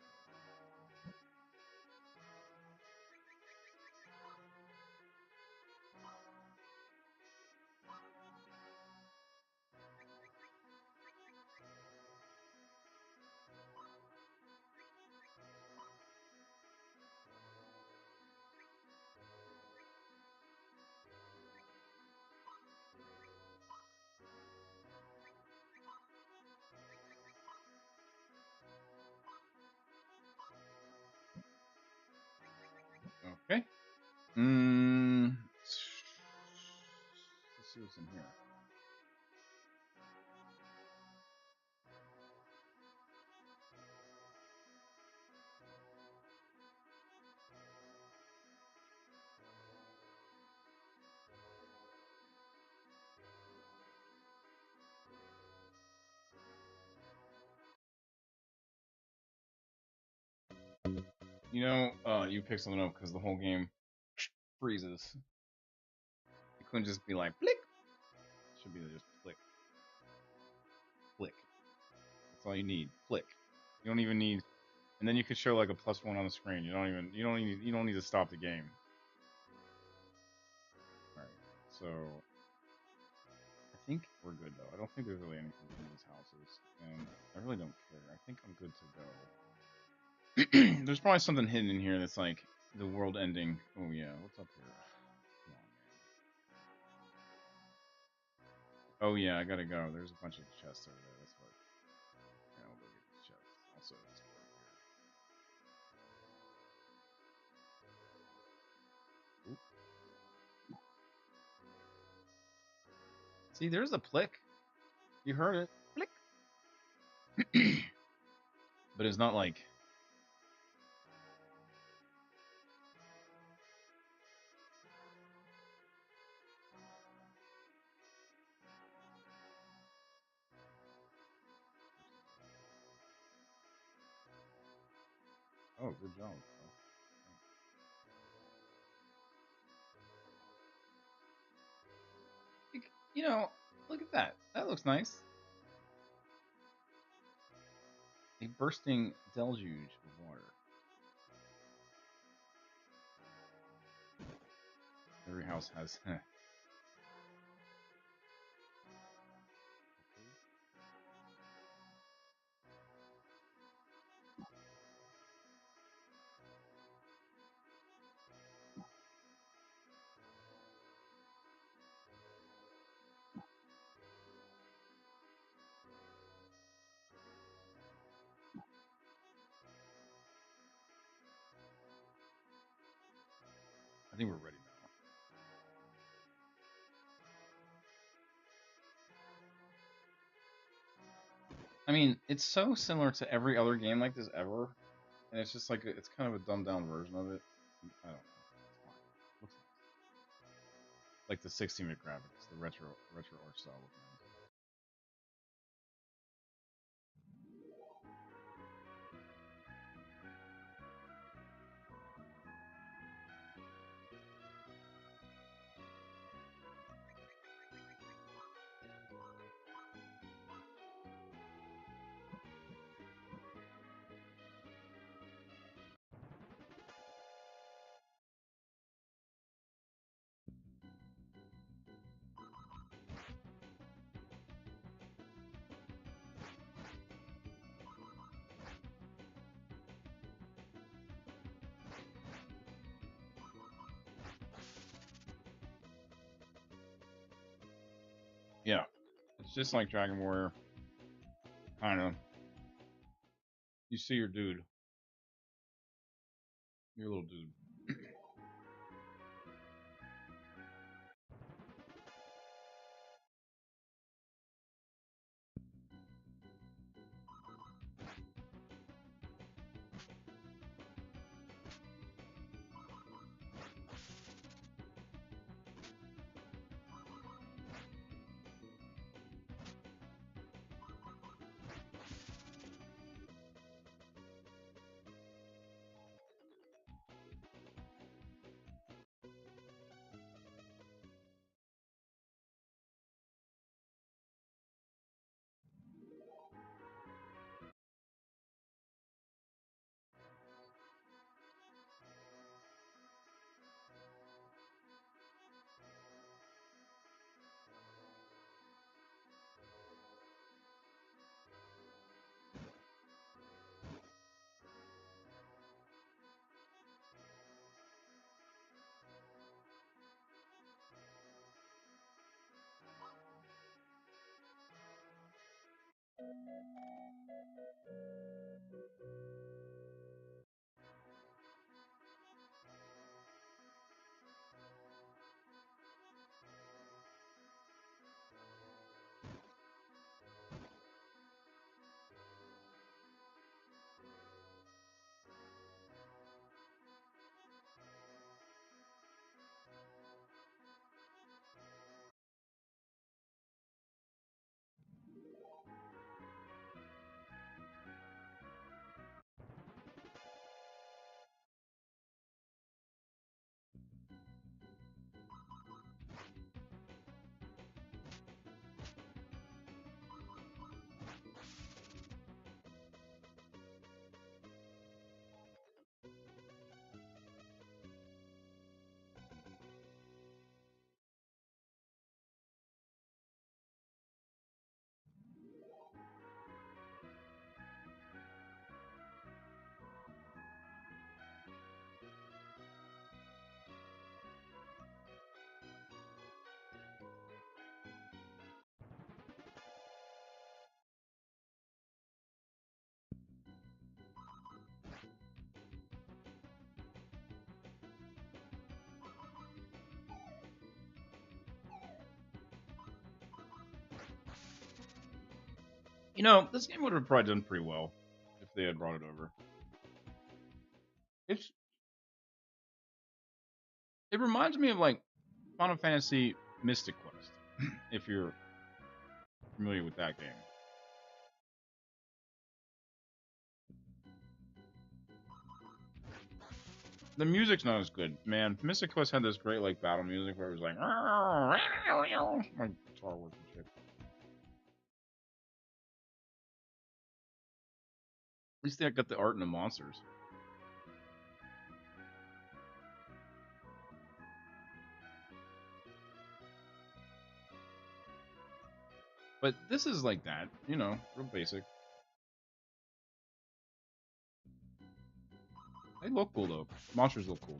Okay. Let's see what's in here. You know, you picked something up because the whole game freezes. You couldn't just be like, blick. It should be just click, click. That's all you need. Click. You don't even need, and then you could show like a +1 on the screen. You don't need to stop the game. All right. So I think we're good though. I don't think there's really anything in these houses, and I really don't care. I think I'm good to go. There's probably something hidden in here that's like the world ending. Oh yeah, what's up here? Come on, man. Oh yeah, I gotta go. There's a bunch of chests over there. That's what. Yeah, I'll go get these chests. Also, explore here. Oop. See, there's a plick. You heard it. Plick. But it's not like. Oh, good job, bro. You know, look at that. That looks nice. A bursting deluge of water. Every house has. Okay. I think we're ready now. I mean, it's so similar to every other game like this ever, and it's just like it's kind of a dumbed down version of it. I don't know. It's fine. Looks nice. Like the 16-bit graphics, the retro art style looks nice. Yeah, it's just like Dragon Warrior, kind of. You see your dude, your little dude. You know, this game would have probably done pretty well if they had brought it over. It's it reminds me of like Final Fantasy Mystic Quest, if you're familiar with that game. The music's not as good, man. Mystic Quest had this great like battle music where it was like my guitar work and shit. At least they got the art and the monsters. But this is like that, you know, real basic. They look cool though. Monsters look cool.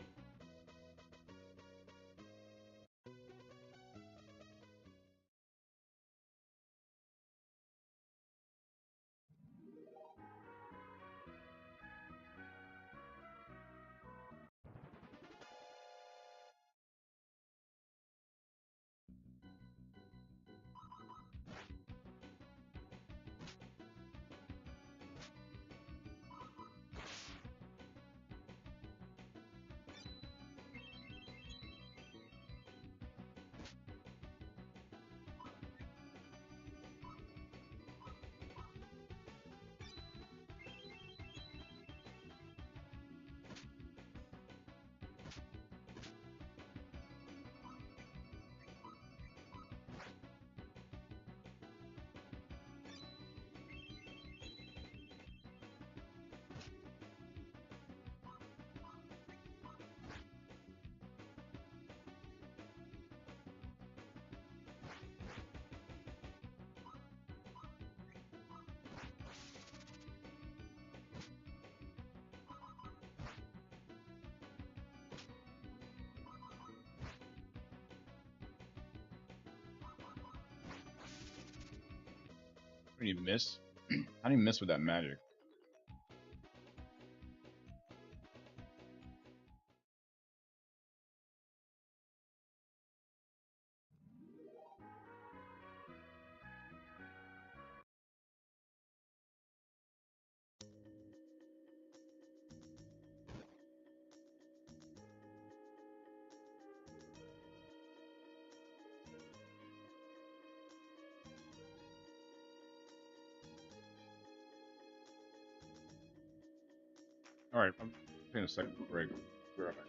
How do you miss? How do you miss with that magic? All right, I'm taking a second break. Be right back.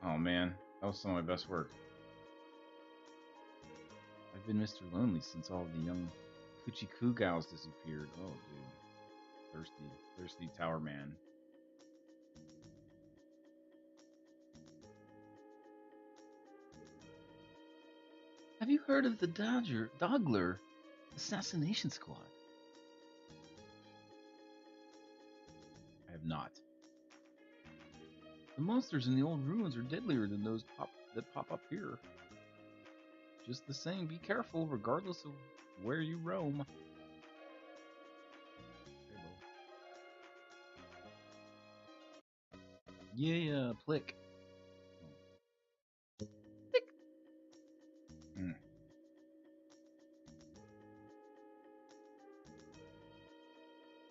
Oh man, that was some of my best work. I've been Mr. Lonely since all the young Coochie Coo gals disappeared. Oh, dude. Thirsty Tower Man. Have you heard of the Dogler Assassination Squad? I have not. The monsters in the old ruins are deadlier than those that pop up here. Just the same, be careful regardless of where you roam. Yeah, plick. Tick.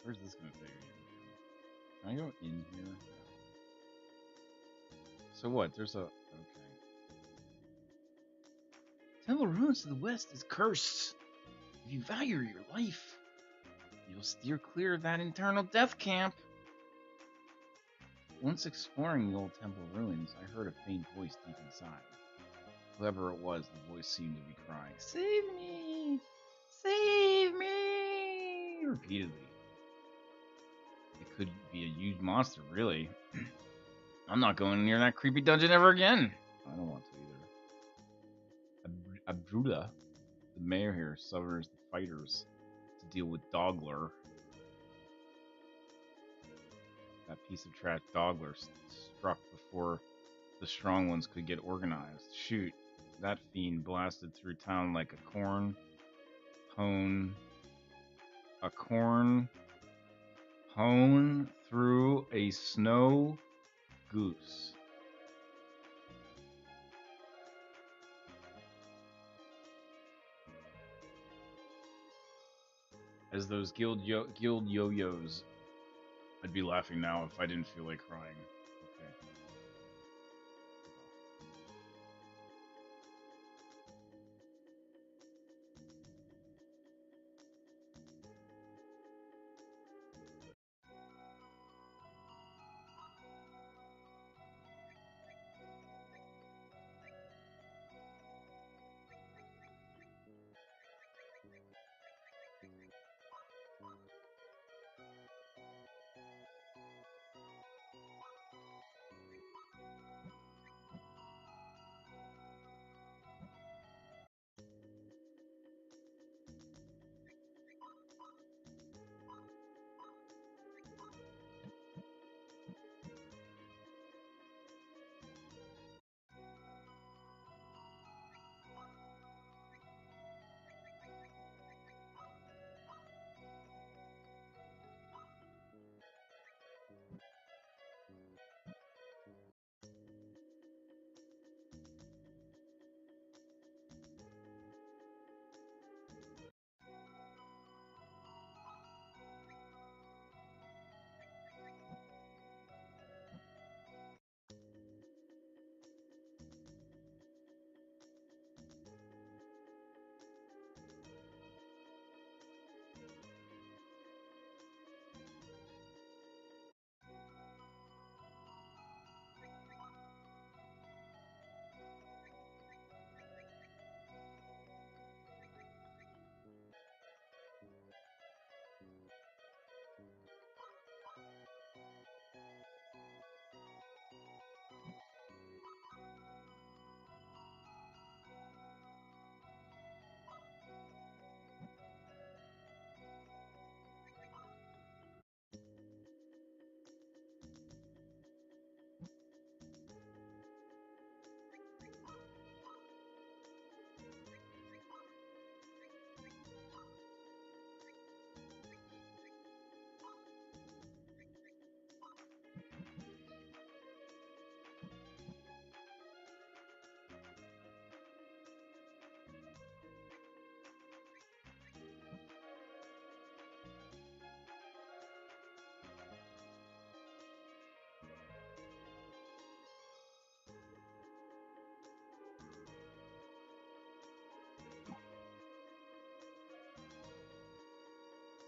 Where's this gonna take me? Can I go in here? So what? There's a... Okay. Temple Ruins to the west is cursed. If you value your life, you'll steer clear of that internal death camp. Once exploring the old temple ruins, I heard a faint voice deep inside. Whoever it was, the voice seemed to be crying, "Save me! Save me!" repeatedly. It could be a huge monster, really. I'm not going near that creepy dungeon ever again. I don't want to either. Abdullah, the mayor here, summons the fighters to deal with Dogler. That piece of trash Dogler struck before the strong ones could get organized. Shoot, that fiend blasted through town like a corn pone through a snow goose. As those guild yo-yos, I'd be laughing now if I didn't feel like crying. Okay.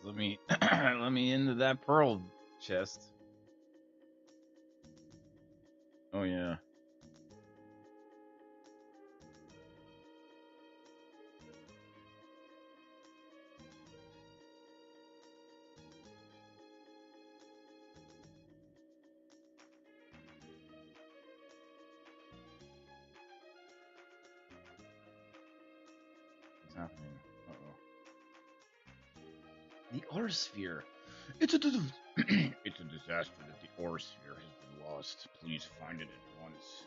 Let me let me into that pearl chest. Oh yeah. What's happening? Uh-oh. The ore sphere. It's a it's a disaster that the ore sphere has been lost. Please find it at once.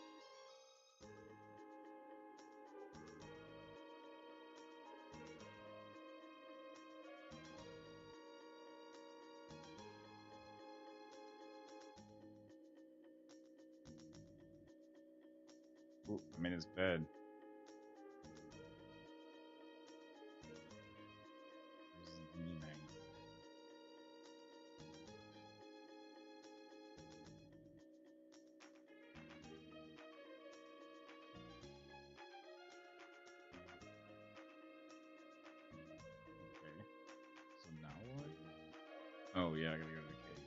Ooh, I'm in his bed. So now what? Oh yeah, I gotta go to the cave.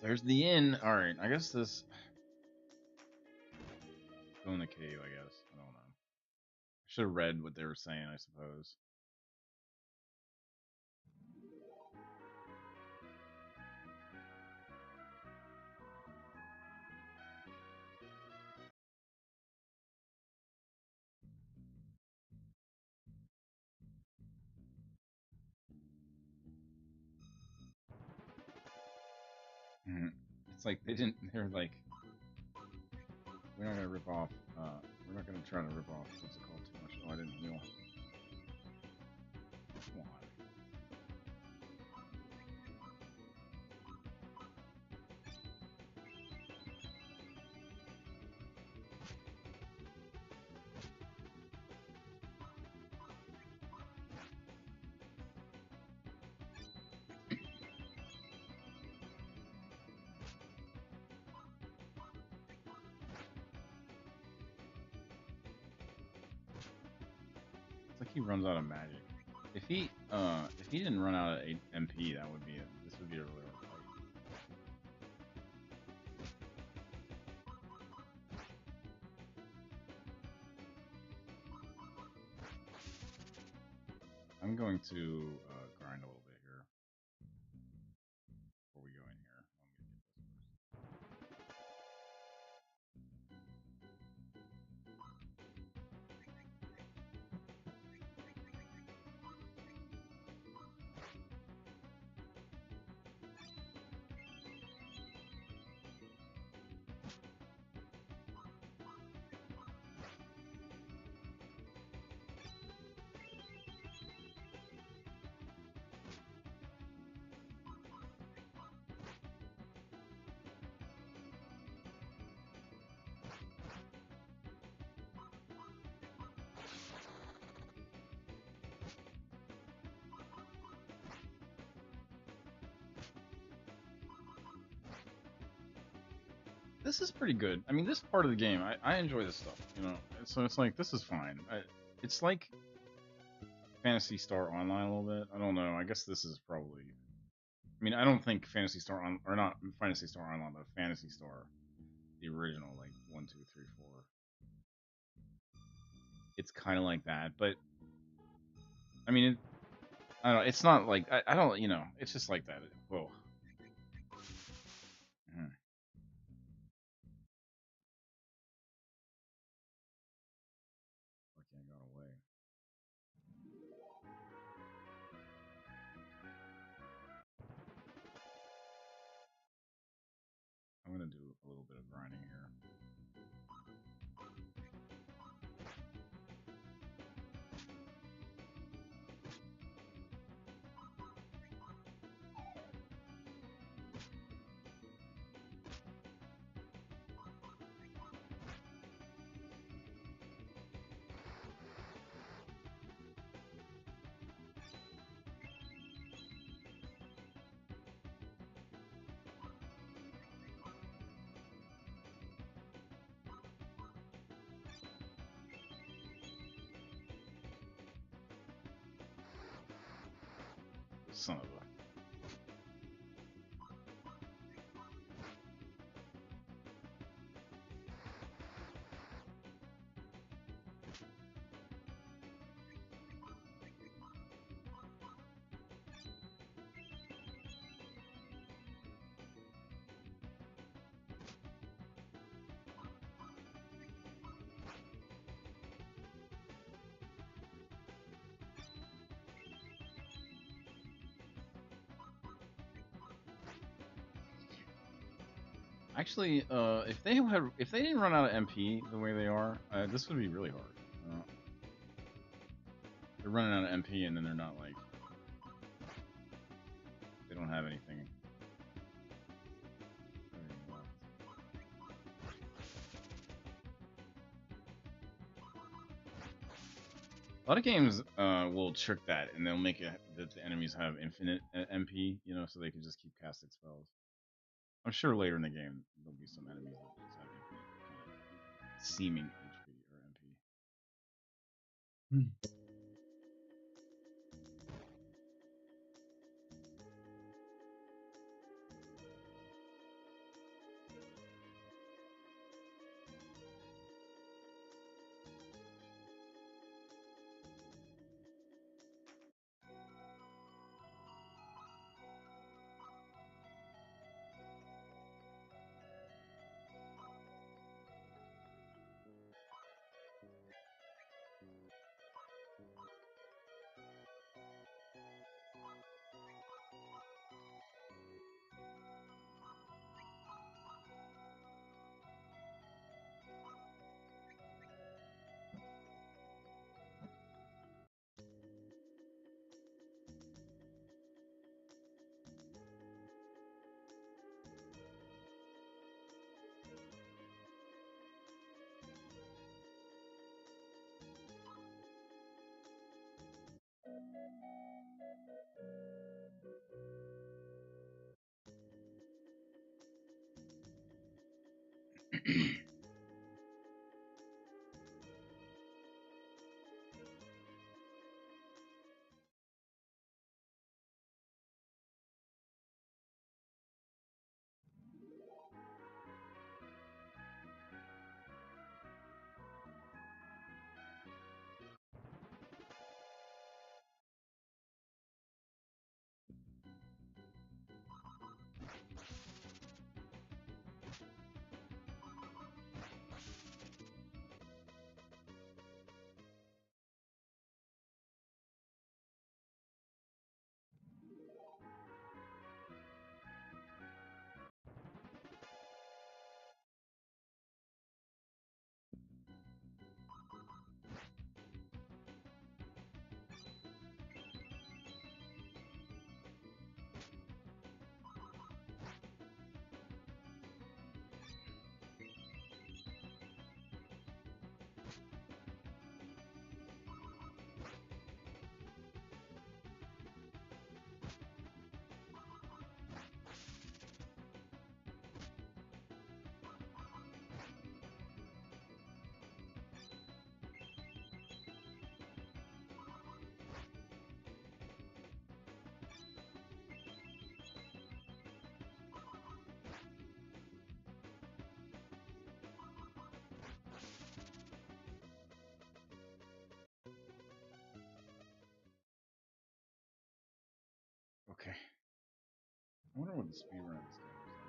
There's the inn. All right, I guess this. Go in the cave. I guess I don't know. I should have read what they were saying. I suppose. It's like they didn't. They're like, we're not gonna rip off. We're not gonna try to rip off. What's it called? Too much. Oh, I didn't heal. Come on. It's like he runs out of magic. If he didn't run out of MP, that would be it. This would be a really hard fight. I'm going to grind a little bit here before we go in here. I'm gonna get this first. This is pretty good. I mean, this part of the game, I enjoy this stuff, you know. So it's like, this is fine. It's like Phantasy Star Online a little bit. I don't know. I guess this is probably. I mean, I don't think Phantasy Star or not Phantasy Star Online, but Phantasy Star, the original, like 1, 2, 3, 4. It's kind of like that, but I mean, I don't know. It's not like I don't. You know, it's just like that. Whoa. Mhm. Okay, I got away. I'm gonna do a little bit of grinding here. Son of a. Actually, if they didn't run out of MP the way they are, this would be really hard. They're running out of MP and then they're not like they don't have anything. A lot of games will trick that and they'll make it that the enemies have infinite MP, you know, so they can just keep casting spells. I'm sure later in the game there'll be some enemies that just have infinite seeming HP or MP. Okay. I wonder what the speed run of this game is like.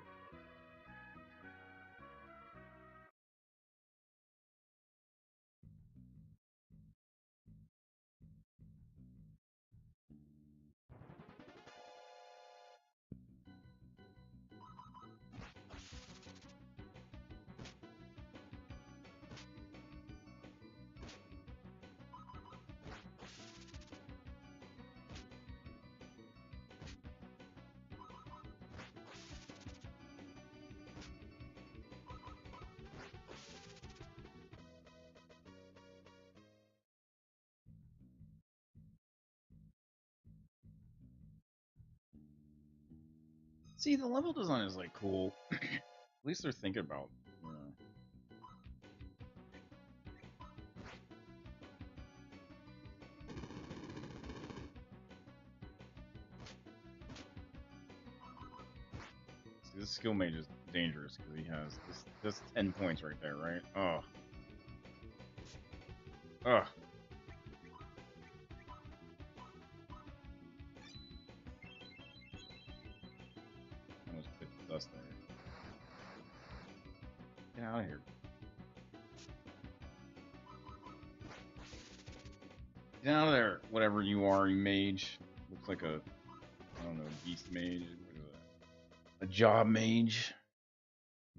See, the level design is like cool. At least they're thinking about, you know. this skill mage is dangerous because he has this 10 points right there, right? Oh. Ugh. Almost bit the dust there. Get out of here. Get out of there, whatever you are, you mage. Looks like a, I don't know, beast mage. What is that? A job mage.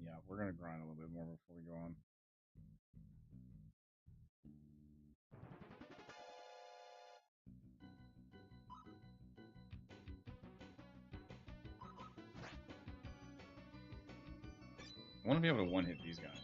Yeah, we're gonna grind a little bit more before we go on. I want to be able to one-hit these guys.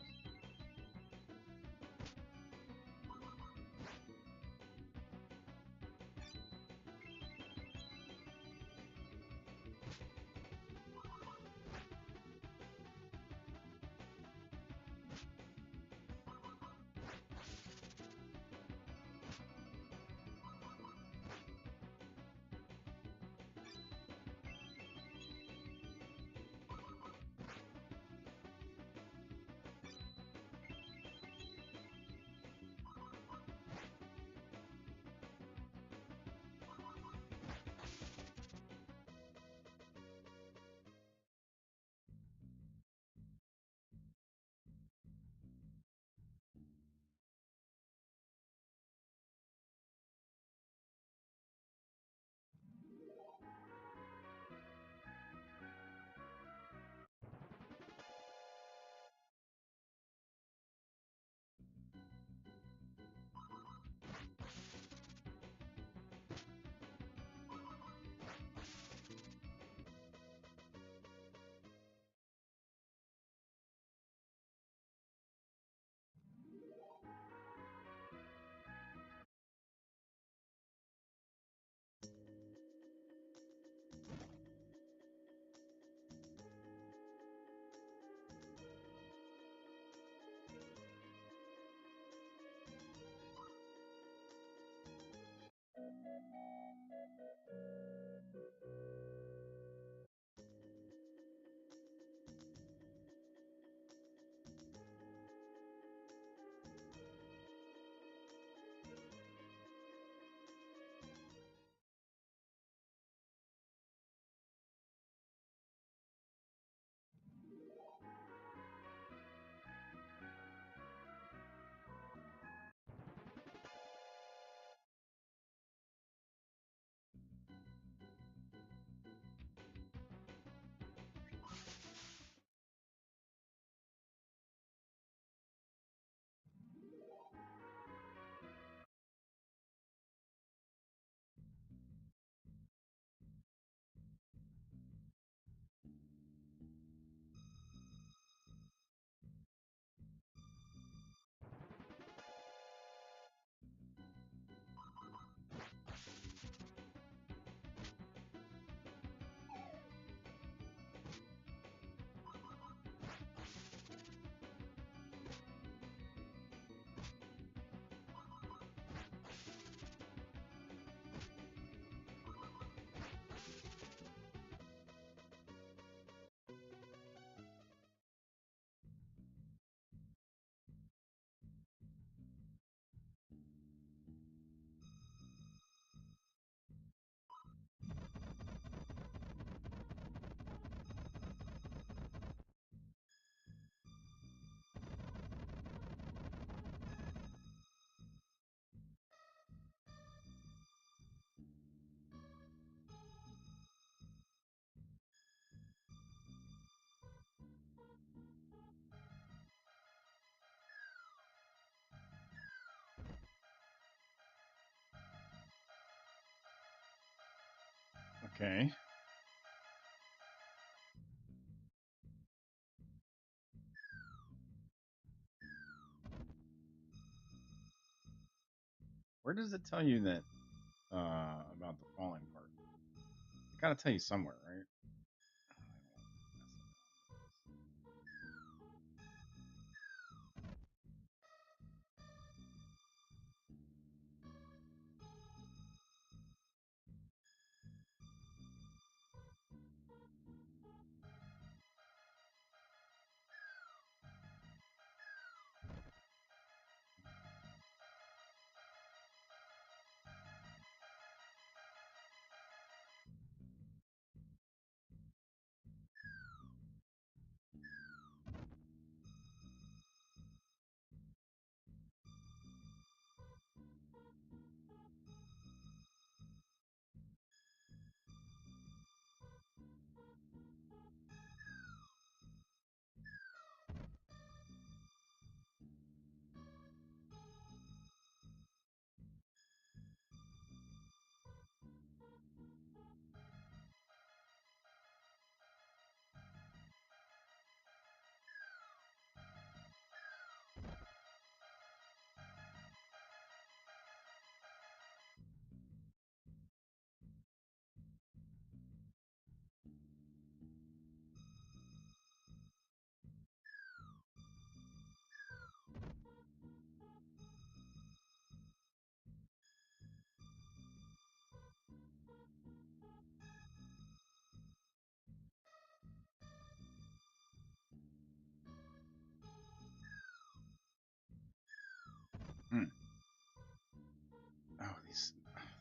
Okay. Where does it tell you that about the falling part? It gotta tell you somewhere, right?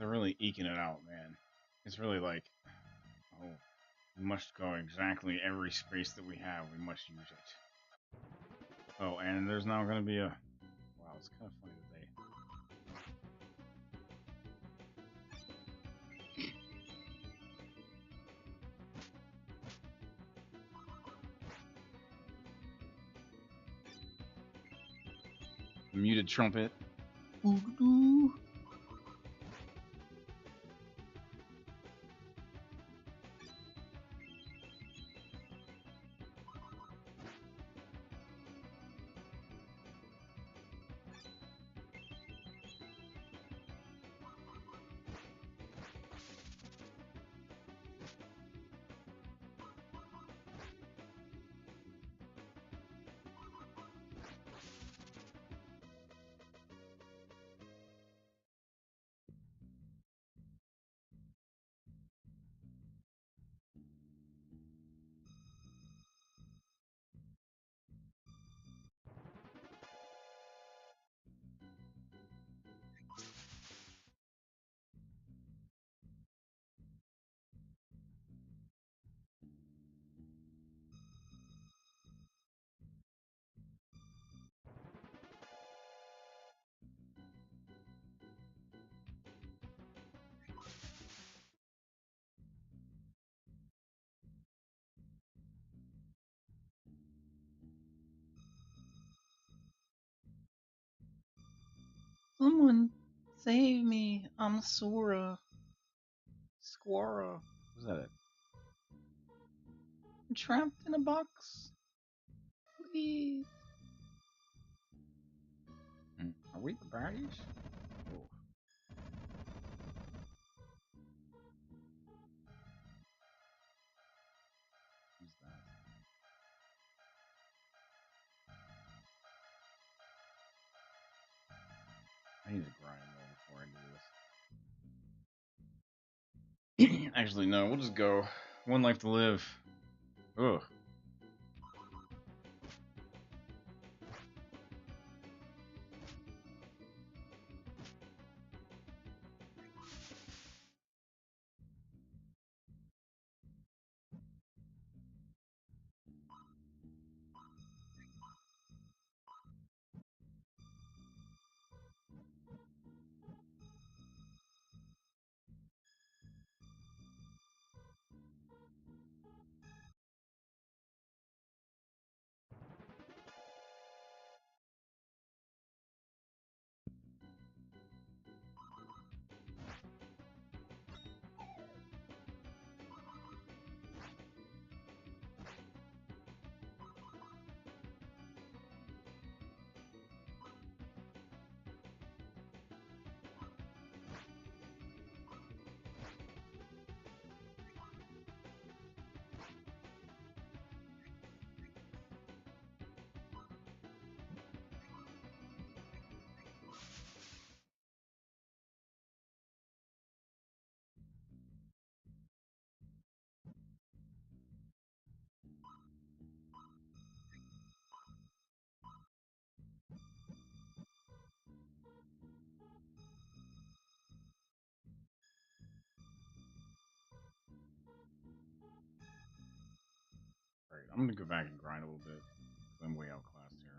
They're really eking it out, man. It's really like, oh, we must go exactly every space that we have. We must use it. Oh, and there's now going to be a... Wow, it's kind of funny that they... Muted trumpet. Ooh-doo. Someone save me. I'm Sora. Squara. Was that it? I'm trapped in a box. Please. Are we the baddies? Oh. Who's that? I need to grind more before I do this. Actually, no, we'll just go. One life to live. Ugh. Alright, I'm gonna go back and grind a little bit. I'm way outclassed here.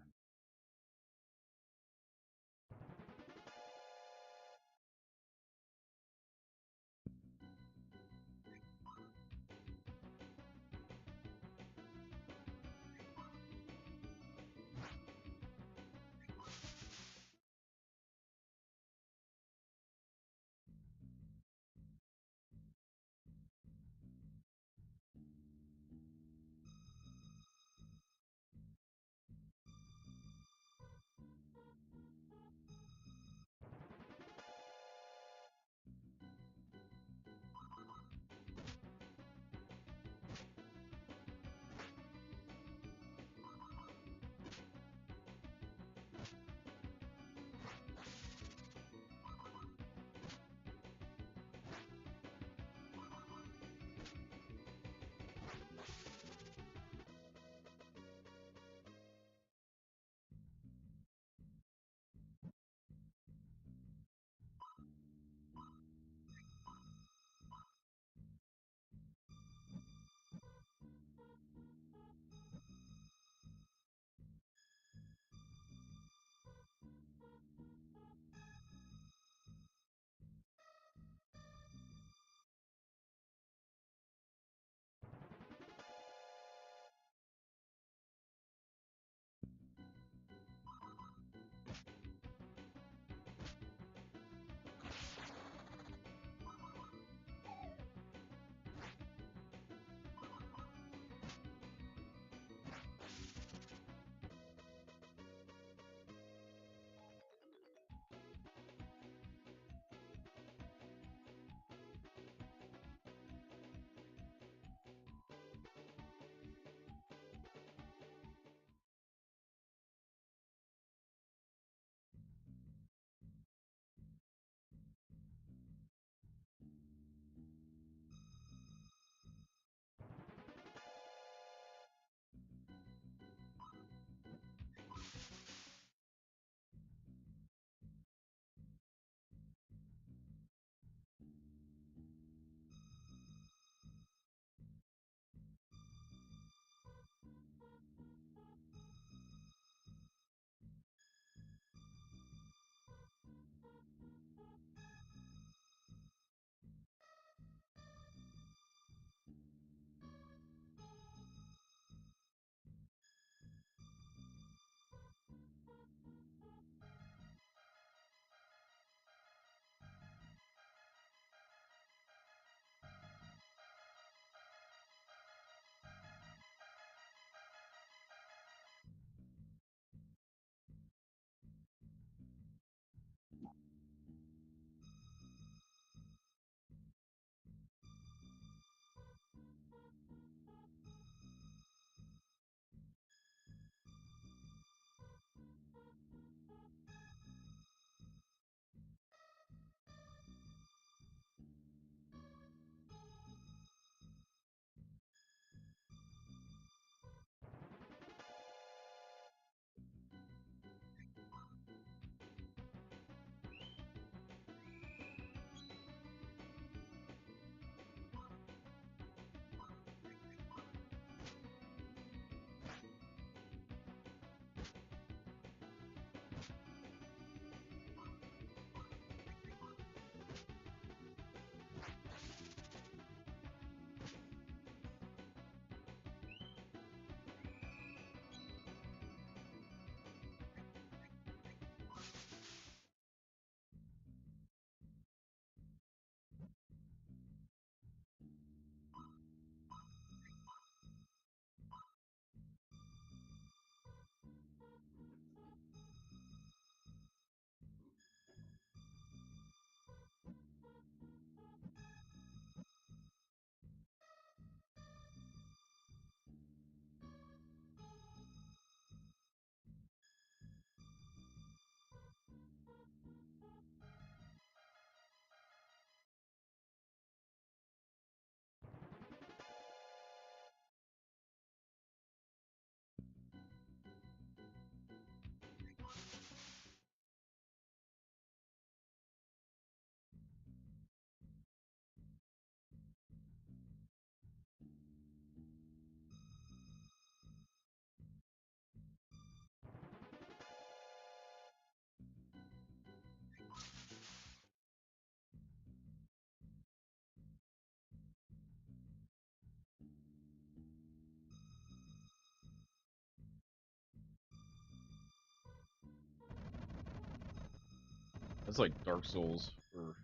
It's like Dark Souls or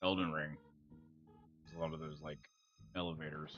Elden Ring. There's a lot of those like elevators.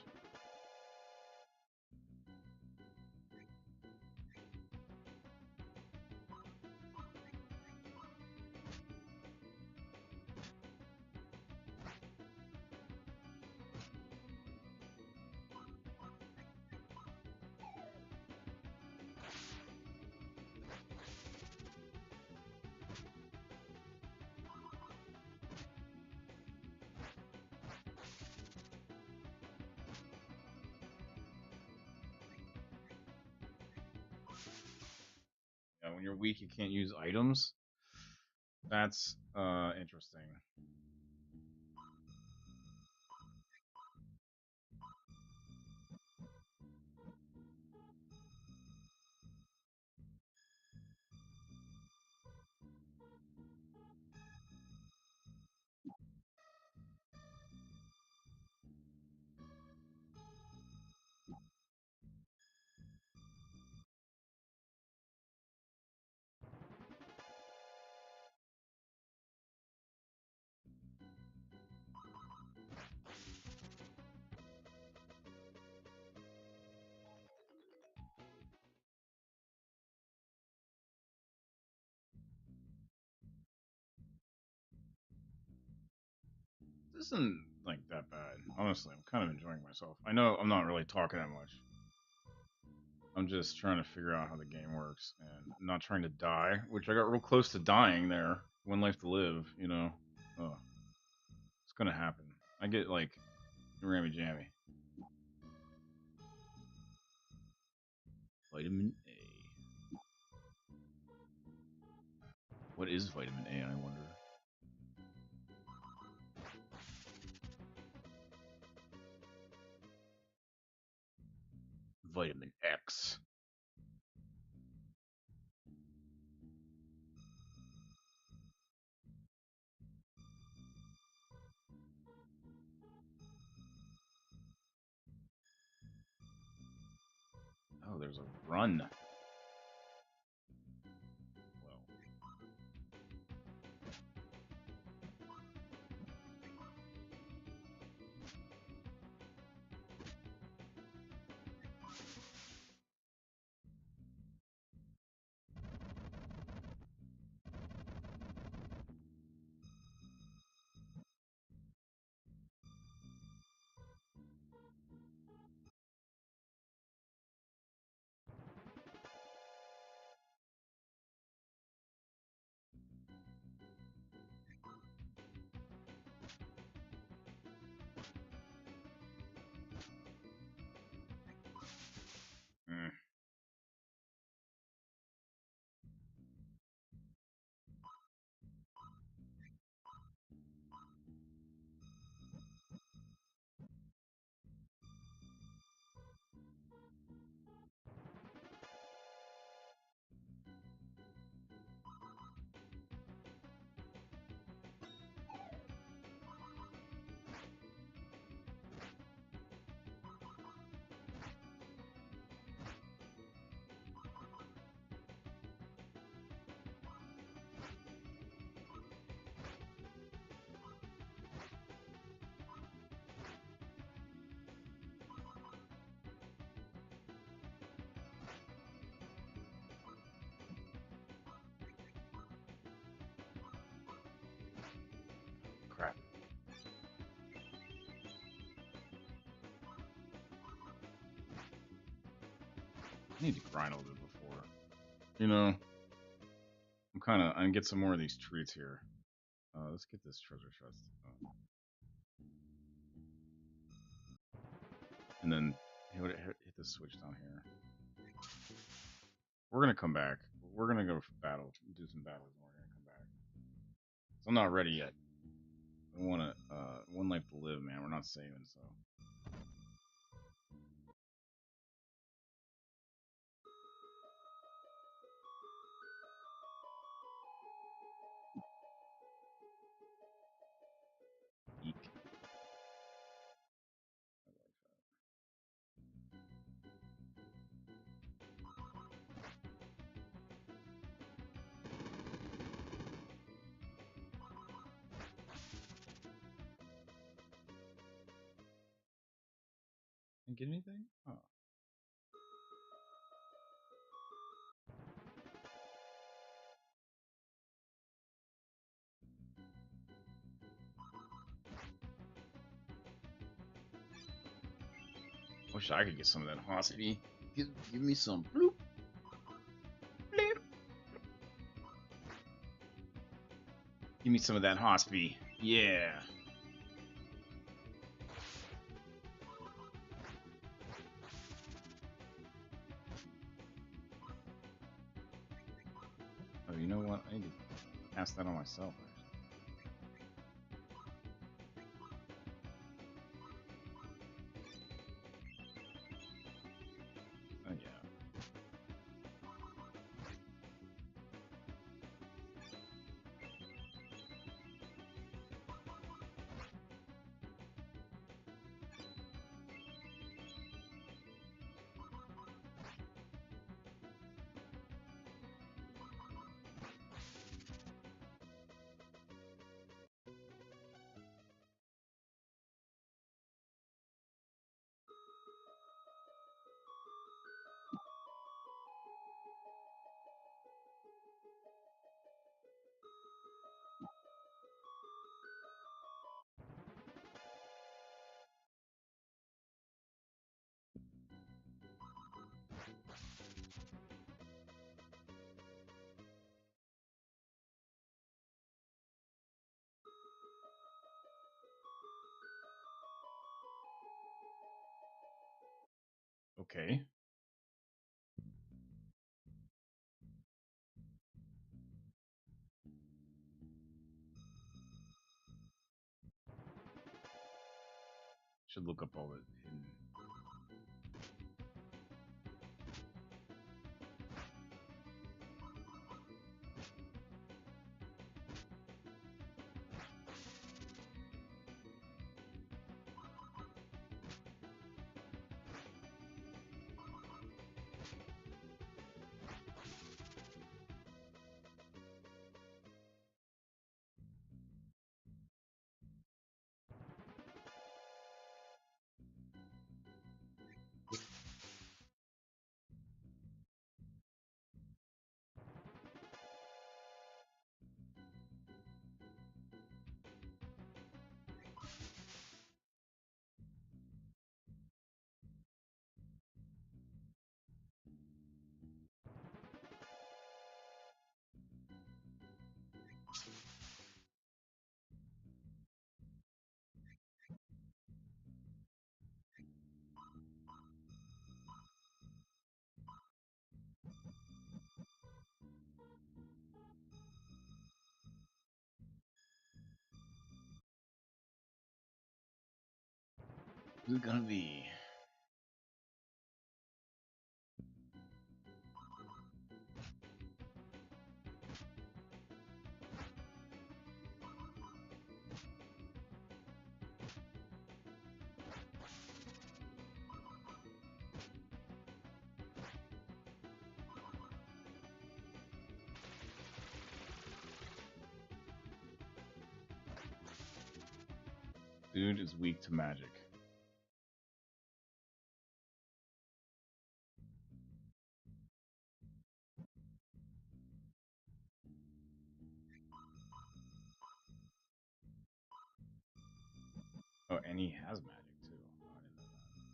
Yeah, when you're weak, you can't use items. That's interesting. This isn't like that bad. Honestly, I'm kind of enjoying myself. I know I'm not really talking that much. I'm just trying to figure out how the game works and I'm not trying to die, which I got real close to dying there. One life to live, you know. Oh, it's gonna happen. I get like rammy jammy. Vitamin A. What is vitamin A, I wonder? Vitamin X. Oh, there's a run. Well, mm. Crap. I need to grind a little bit before. You know, I'm get some more of these treats here. Let's get this treasure chest. And then hit the switch down here. We're gonna come back. We're gonna go battle, do some battles, and we're gonna come back. So I'm not ready yet. I want to one life to live, man. We're not saving, so. Eek. Didn't get anything? Oh. Wish I could get some of that hospy. Give me some. Bloop. Bloop. Give me some of that hospy. Yeah. Oh, you know what? I need to cast that on myself. Oh yeah. Okay. Should look up all the hidden. Who's it gonna be? Dude is weak to magic. Oh, and he has magic too. Oh, I didn't know that.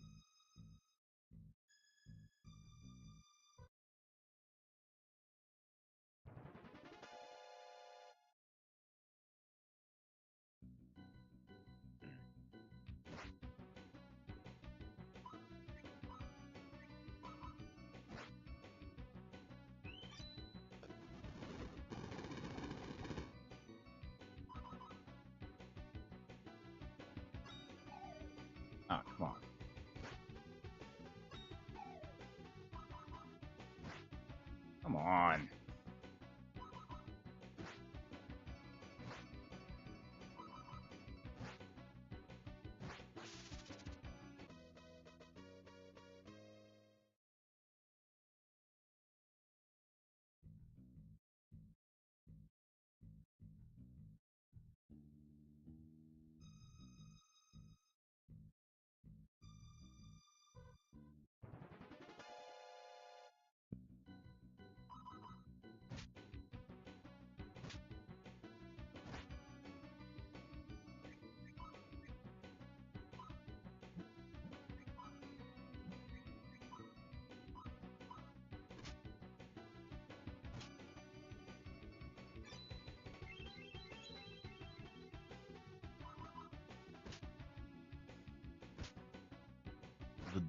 Ah, come on. Come on.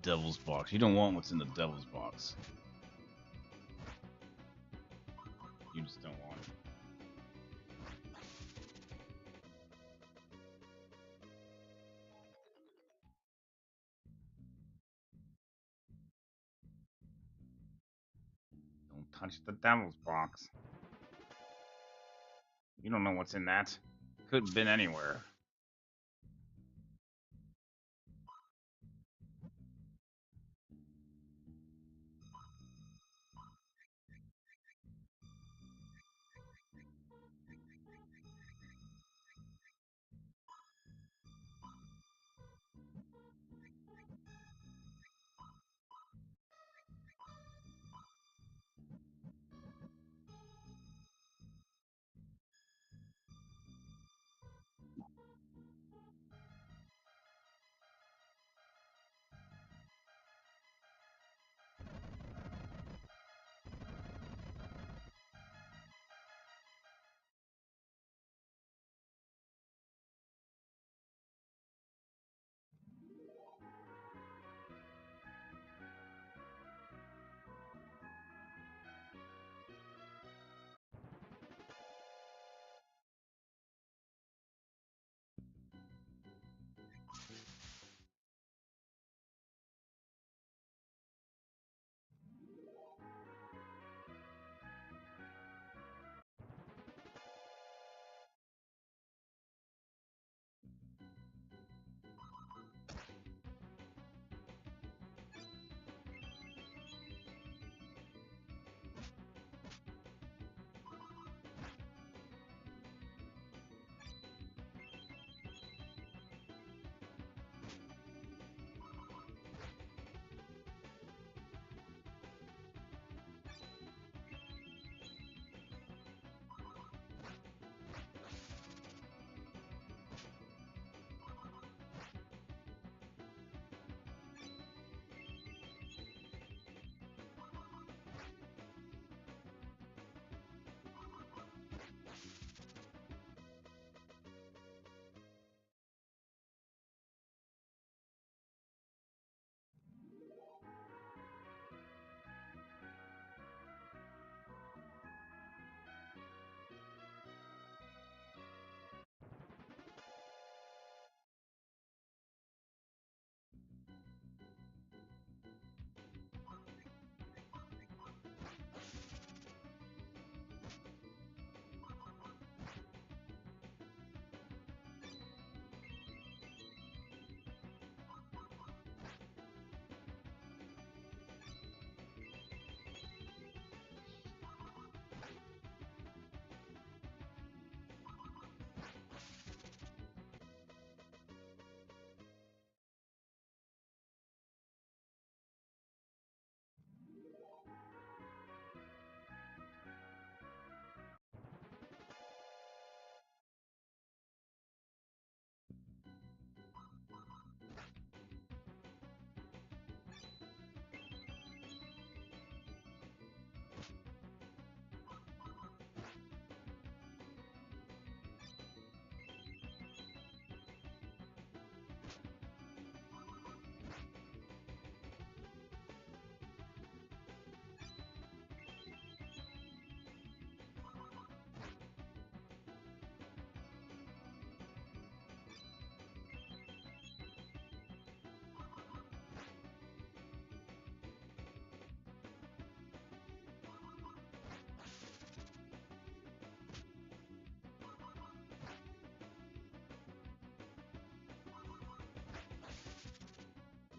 devil's box. You don't want what's in the devil's box. You just don't want it. Don't touch the devil's box. You don't know what's in that. Could have been anywhere.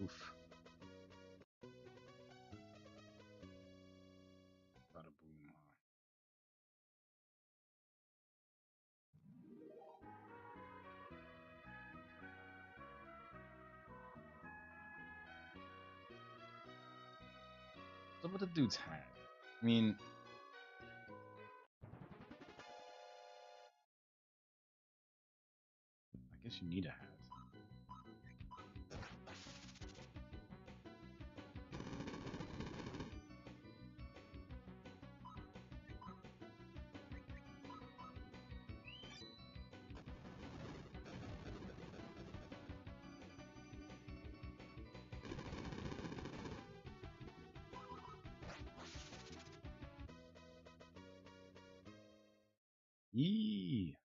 Oof. Bada boom. What's up with the dude's hat? I mean, I guess you need a hat. Yee.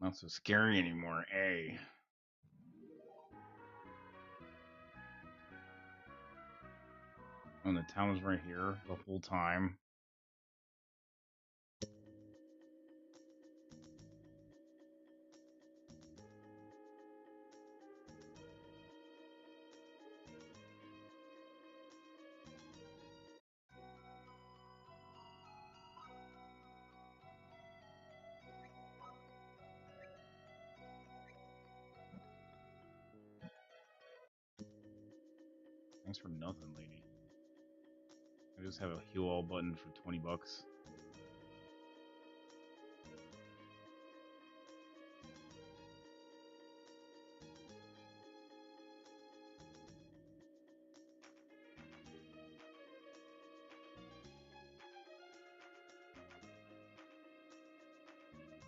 Not so scary anymore, eh? And the town was right here the whole time. Thanks for nothing, lady. I just have a heal all button for 20 bucks.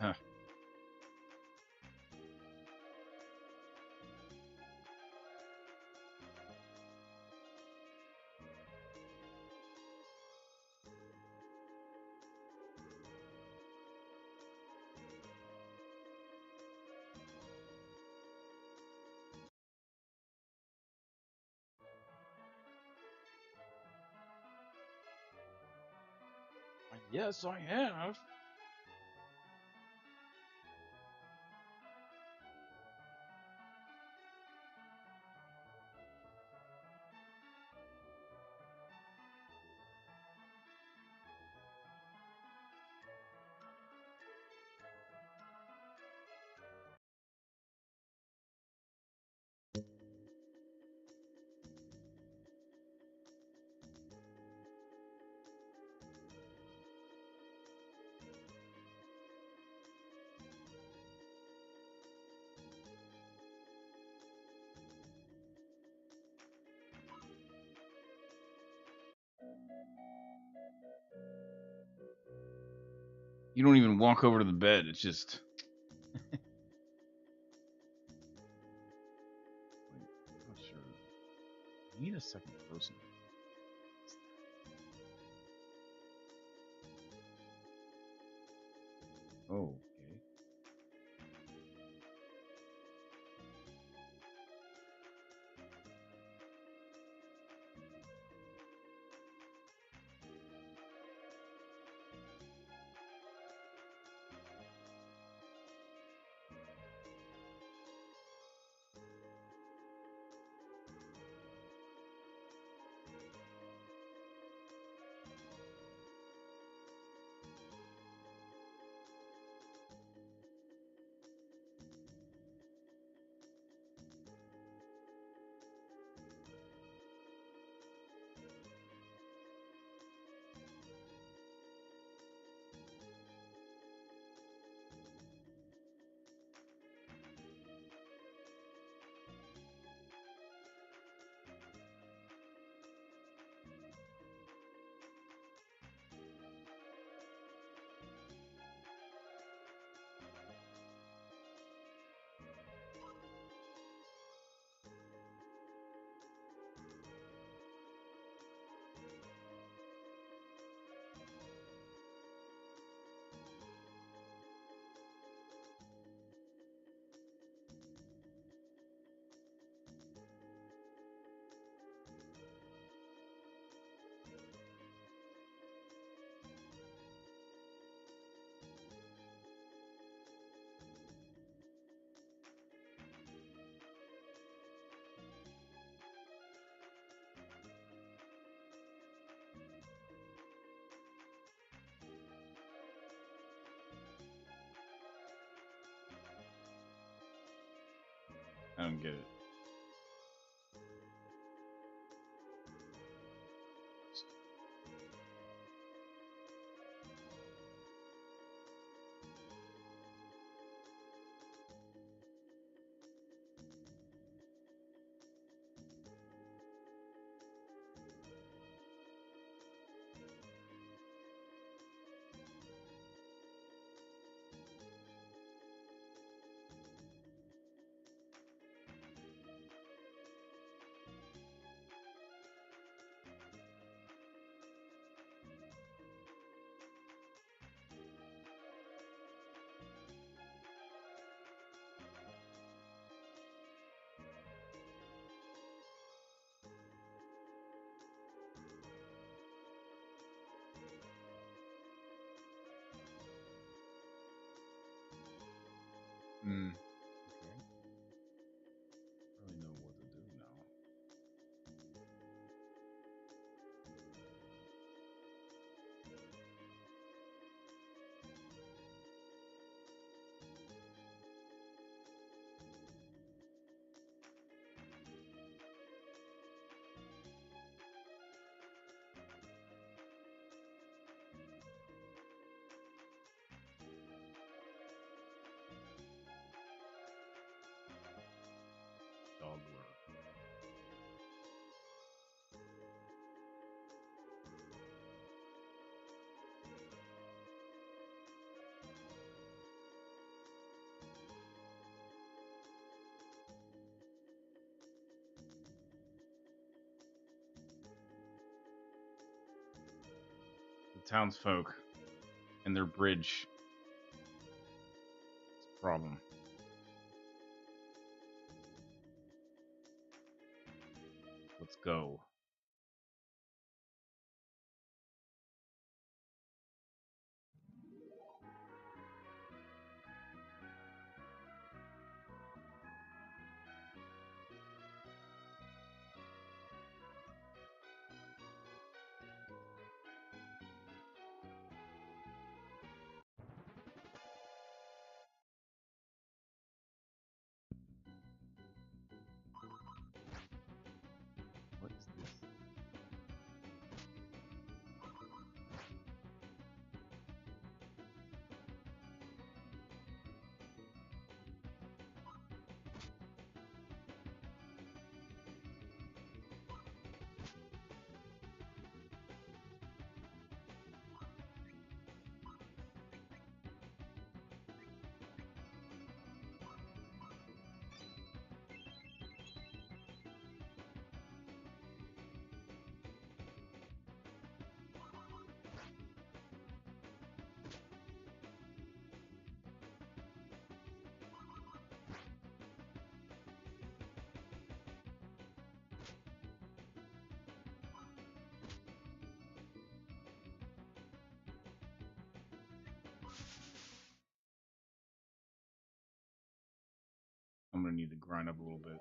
Huh. Yes, I have. You don't even walk over to the bed. It's just. I'm not sure. You need a second person. Oh, okay. I don't get it. Hmm. Okay. Really know what to do now. Dog work. The townsfolk and their bridge. It's a problem. Let's go. What is this? I'm gonna need to grind up a little bit.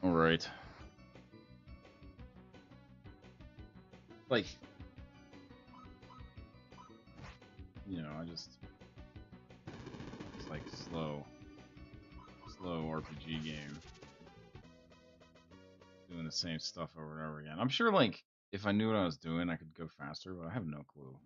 All right. Like, you know, it's like slow RPG game, doing the same stuff over and over again. I'm sure, like, if I knew what I was doing, I could go faster, but I have no clue.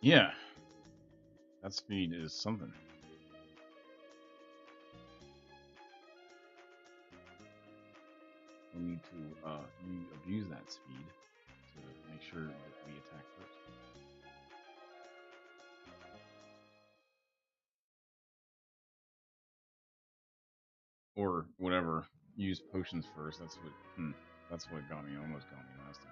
Yeah, that speed is something. We need to abuse that speed to make sure that we attack first. Or whatever. Use potions first. That's what almost got me last time.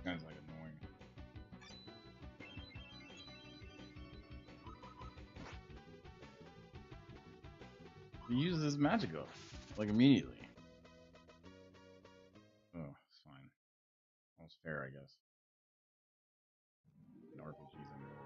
This guy's like annoying. He uses his magic up, like immediately. fair, I guess. In RPGs anymore.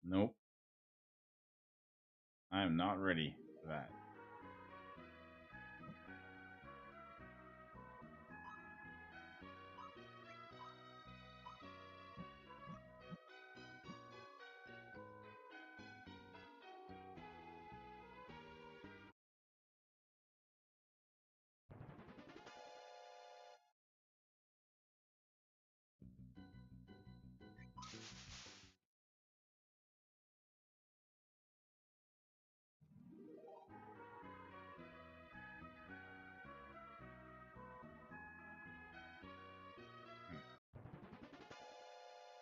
Nope. I am not ready for that.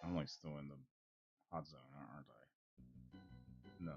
I'm like still in the hot zone, aren't I? No.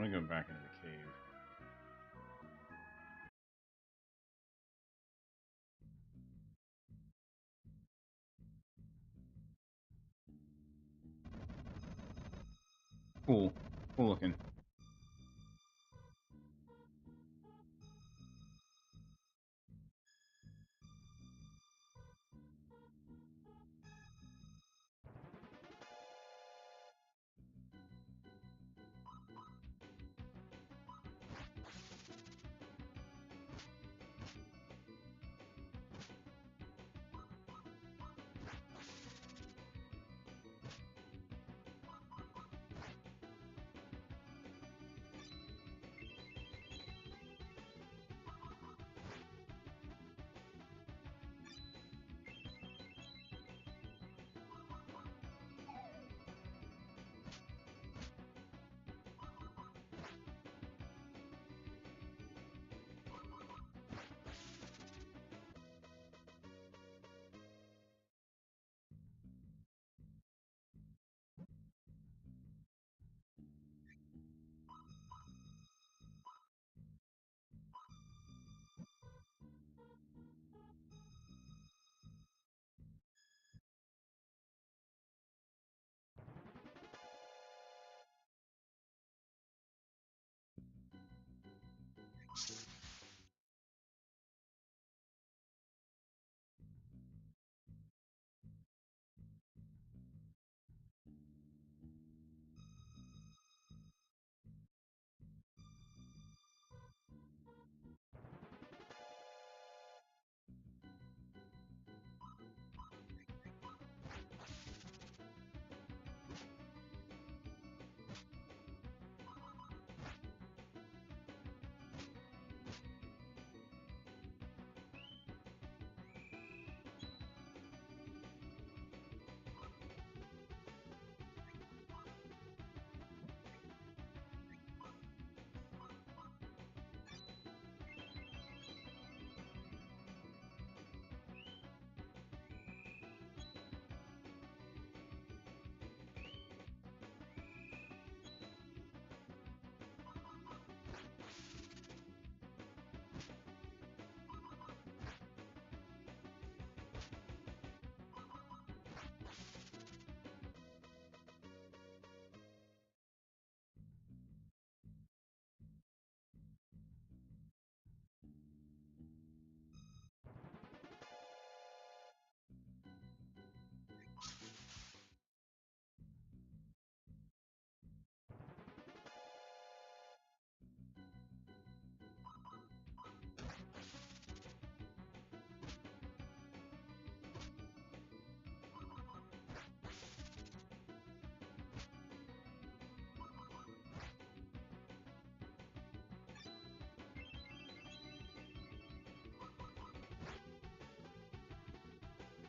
I'm gonna go back into the cave. Cool. Cool looking.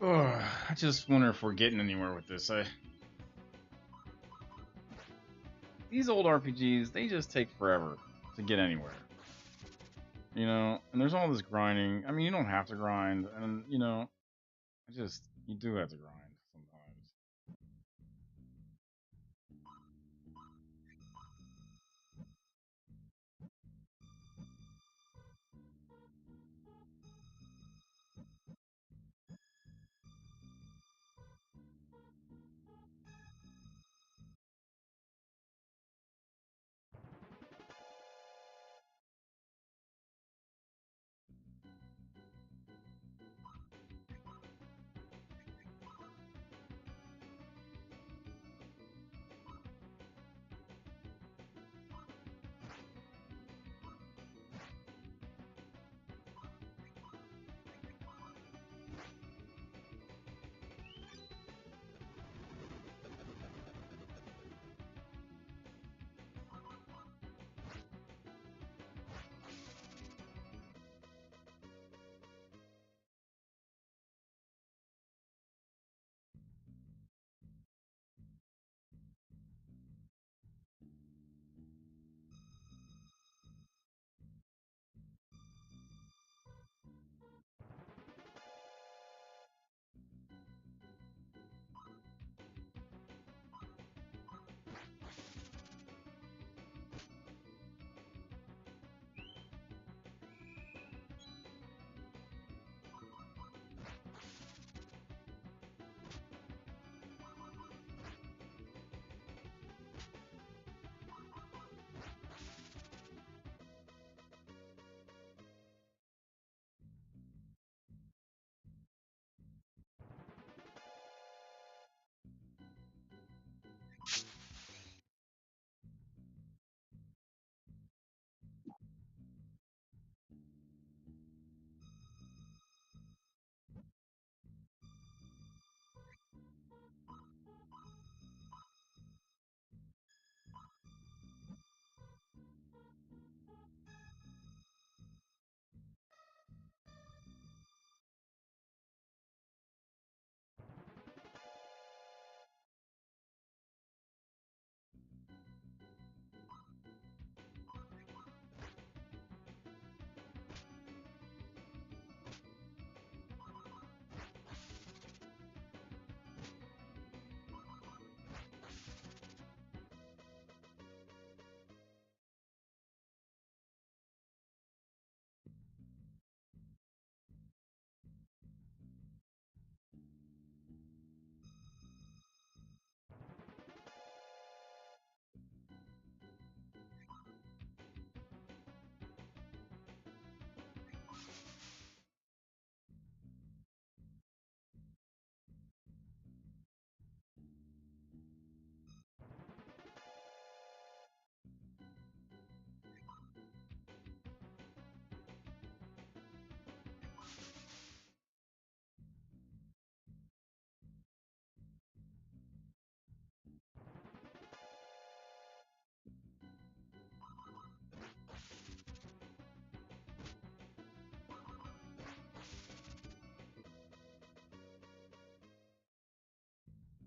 Ugh, I just wonder if we're getting anywhere with this. These old RPGs, they just take forever to get anywhere. You know, and there's all this grinding. I mean, you don't have to grind, and you know, you do have to grind sometimes.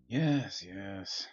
Yes, yes.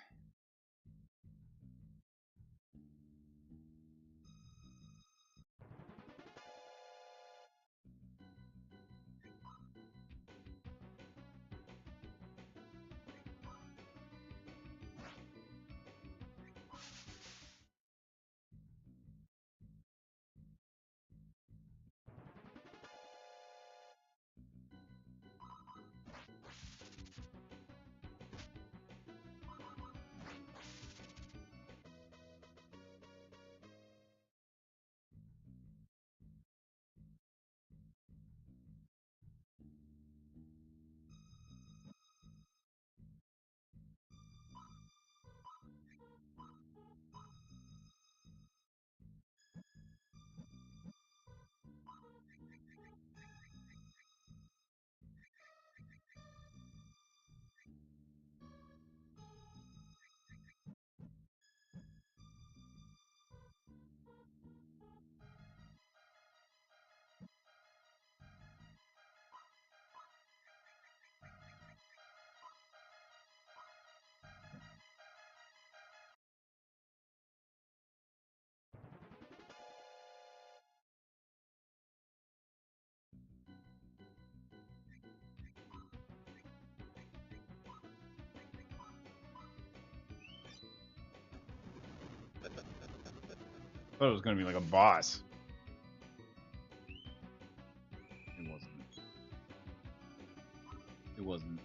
thought it was gonna be like a boss. It wasn't. It wasn't.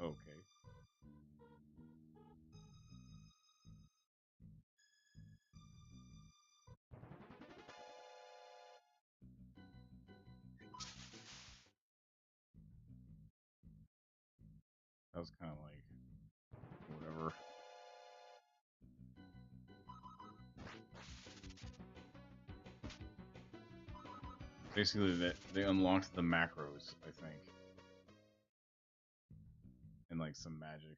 Okay. That was kind of like whatever. Basically, they unlocked the macros, I think, and like some magic.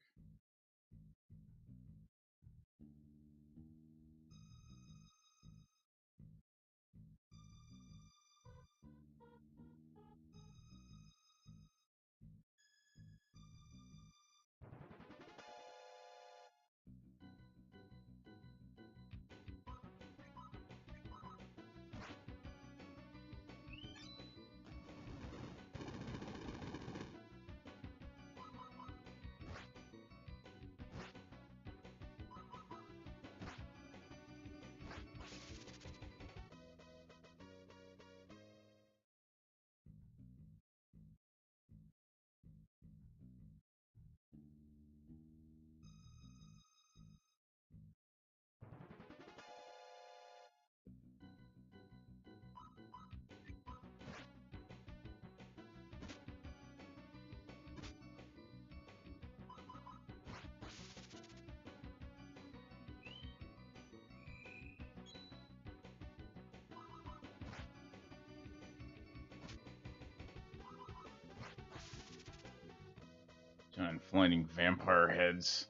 Giant flying vampire heads.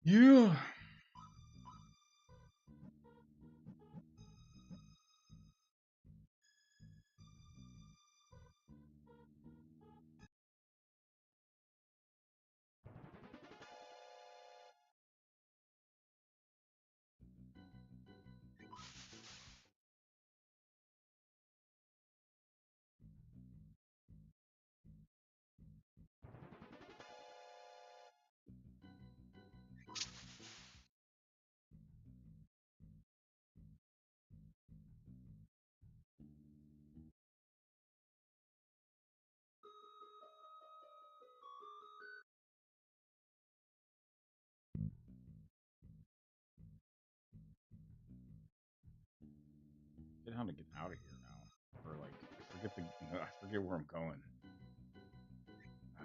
Yeah. Get how to get out of here now, or like I forget where I'm going. Uh,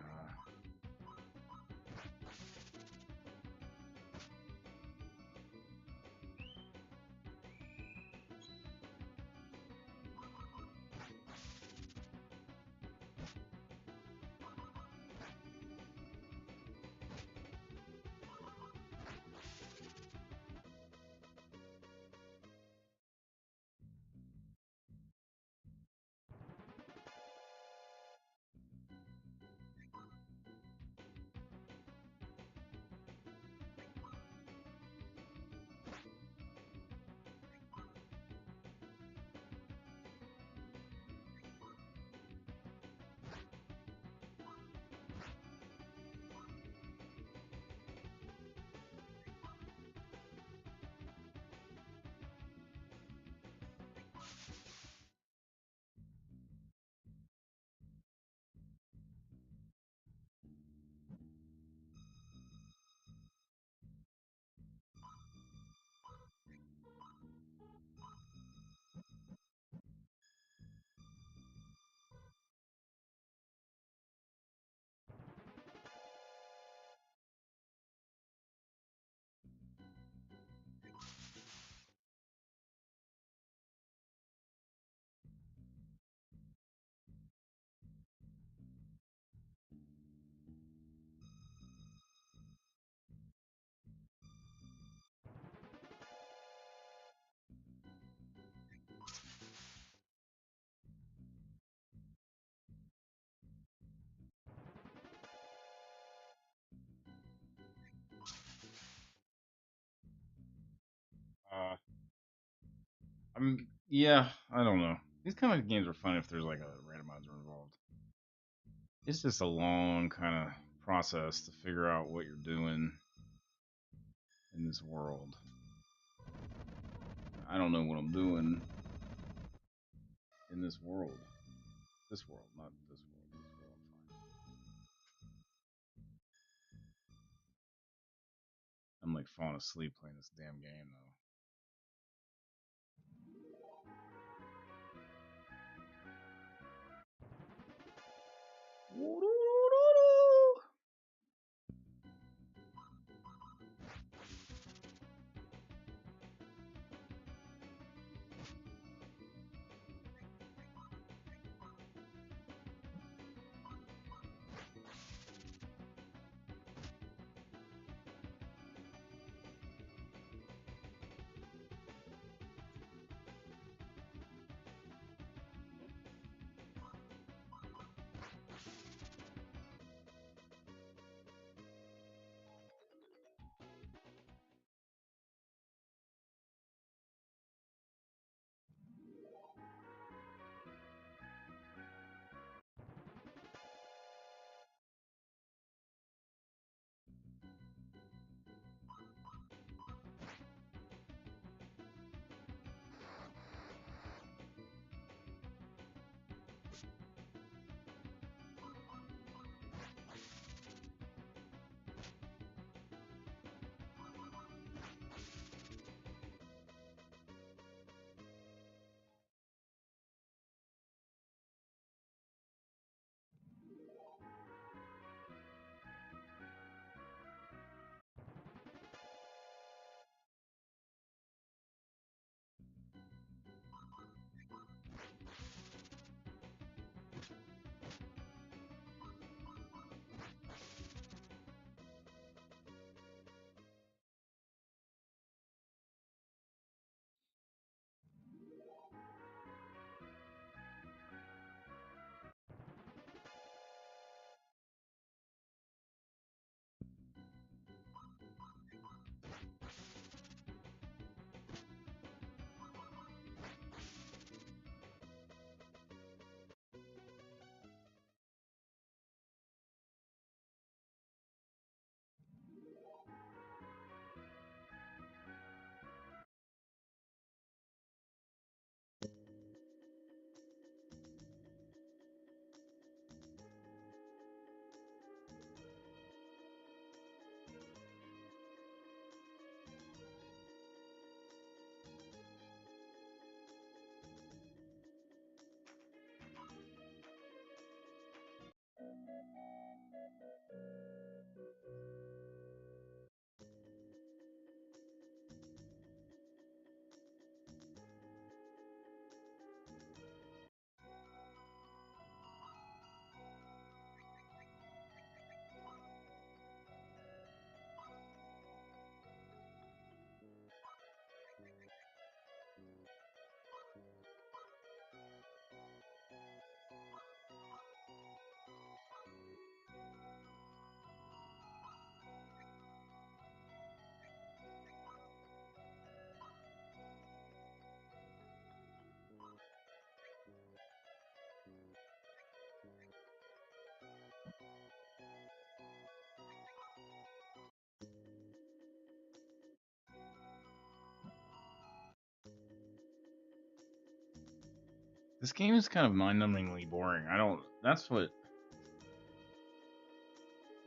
Yeah, I don't know. These kind of games are fun if there's like a randomizer involved. It's just a long kind of process to figure out what you're doing in this world. I don't know what I'm doing in this world. This world, not this world. This world, I'm like falling asleep playing this damn game though. This game is kind of mind-numbingly boring. I don't. That's what.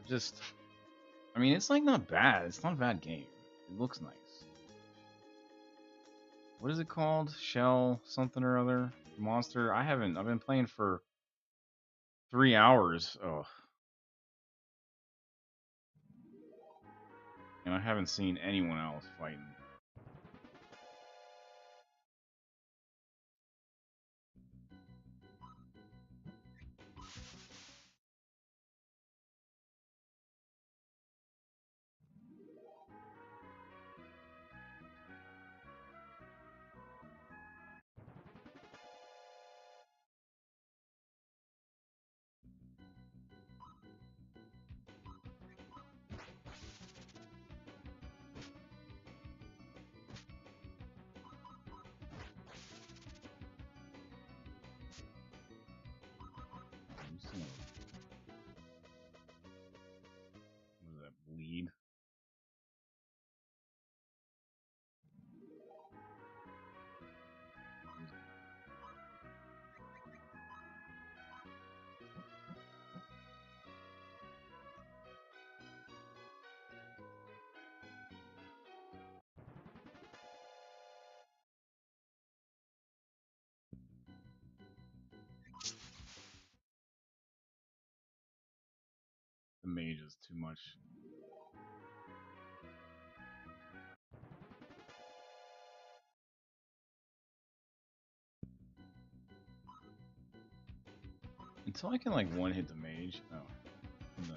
Just. I mean, it's like not bad. It's not a bad game. It looks nice. What is it called? Shell something or other? Monster? I haven't. I've been playing for 3 hours. Oh. And I haven't seen anyone else fighting. the mage is too much. Until I can like one hit the mage. Oh no.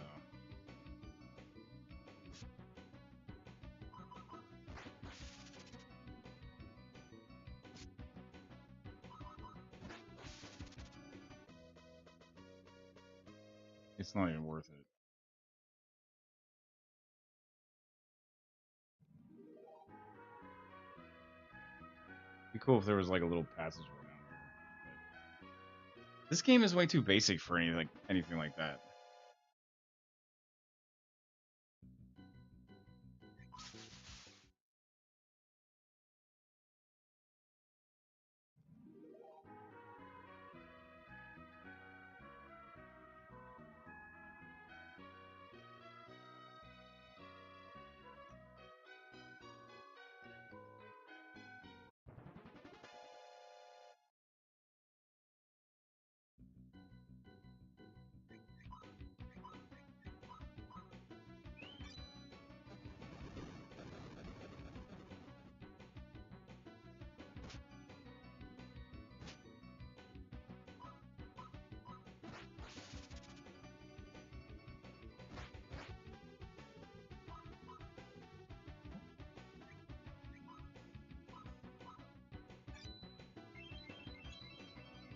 It's not even worth it. It'd be cool if there was like a little passageway down here. But this game is way too basic for anything like that.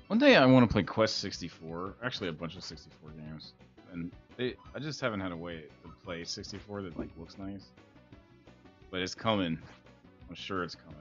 One day I want to play Quest 64. Actually, a bunch of 64 games, and I just haven't had a way to play 64 that like looks nice. But it's coming. I'm sure it's coming.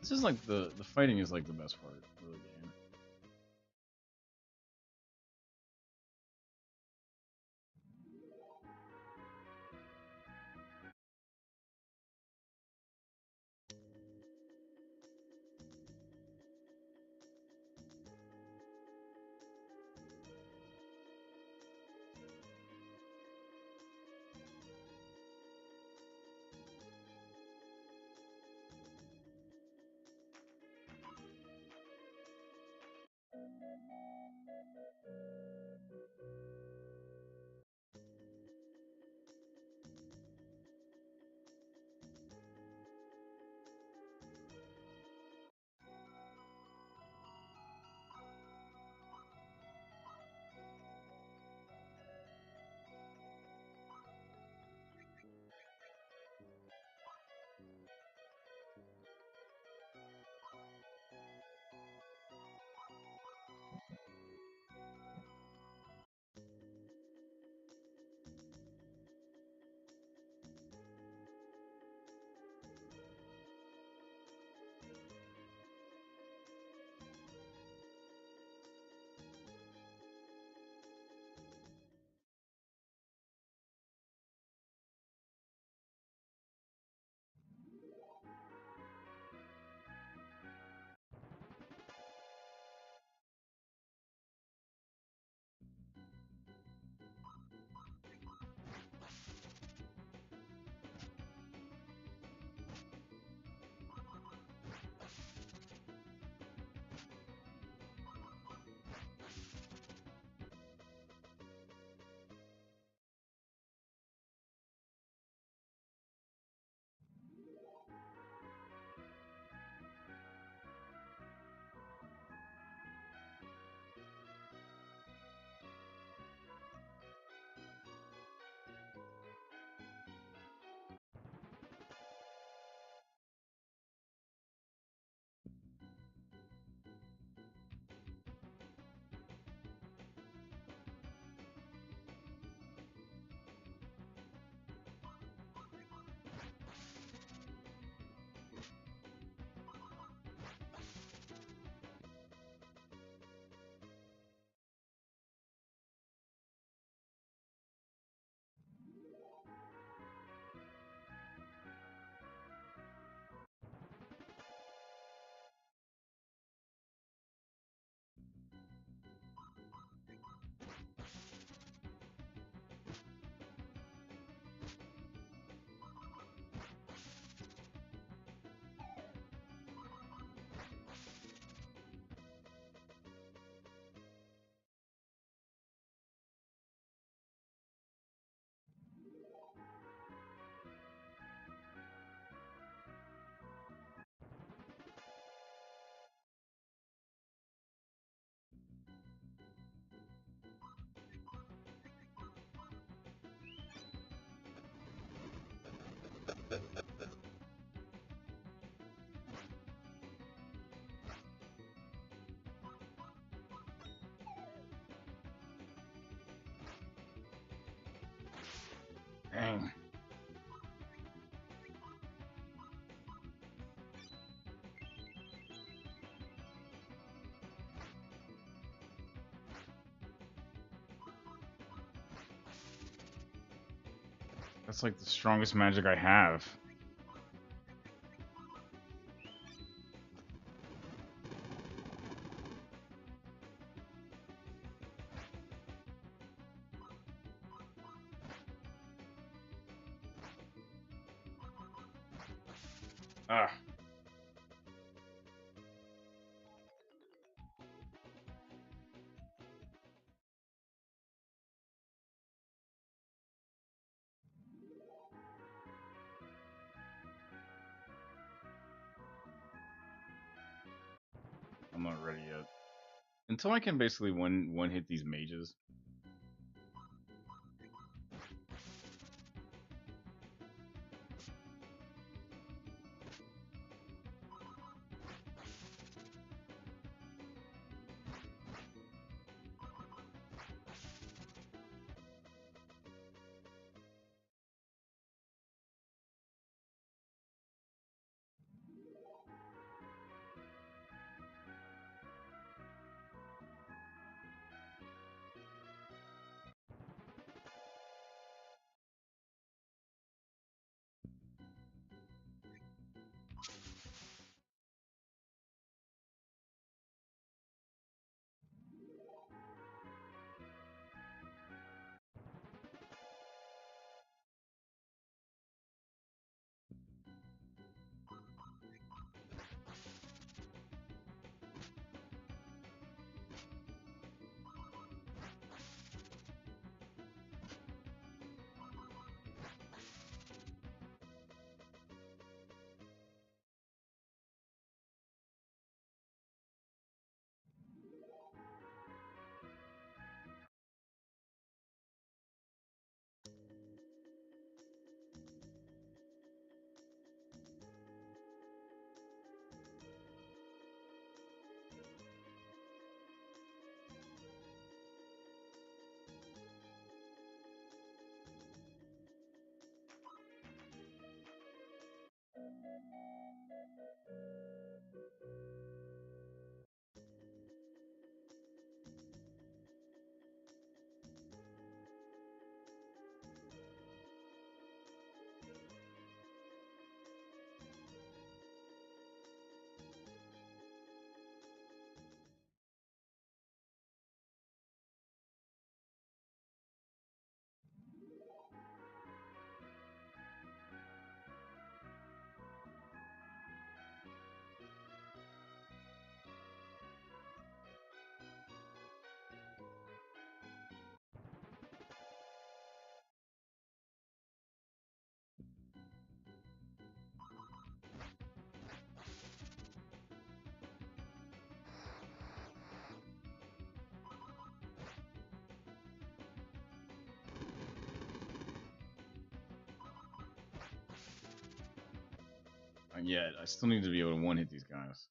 This is like the fighting is like the best part of the game. That's like the strongest magic I have. Ah. I'm not ready yet. Until I can basically one hit these mages. And yet, I still need to be able to one hit these guys.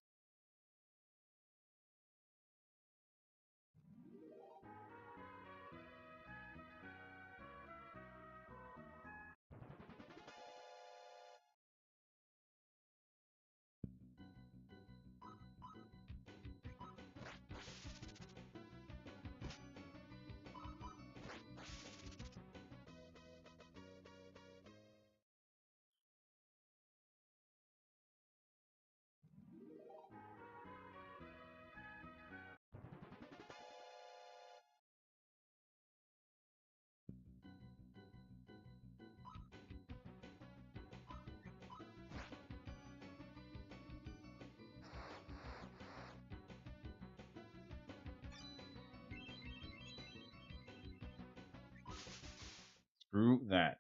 Screw that.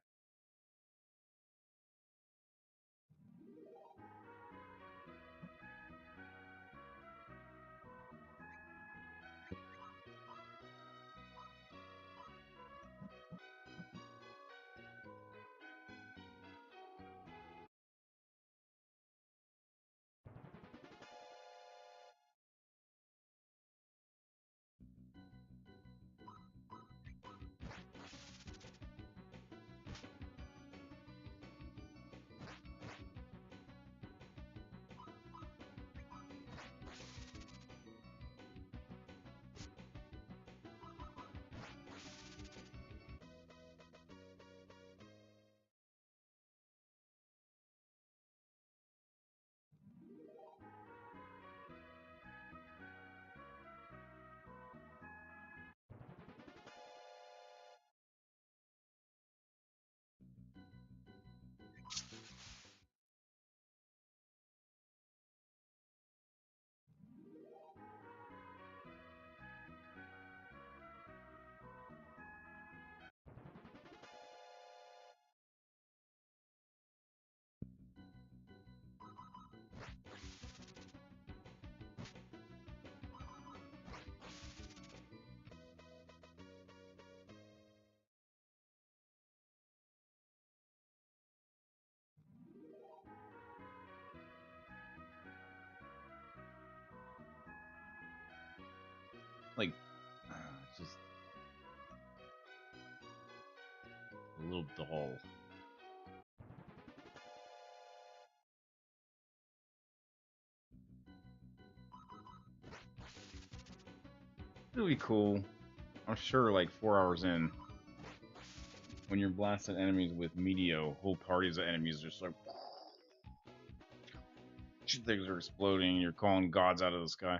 little doll. It'll be cool. I'm sure like 4 hours in, when you're blasting enemies with Meteo, whole parties of enemies are just like things are exploding and you're calling gods out of the sky.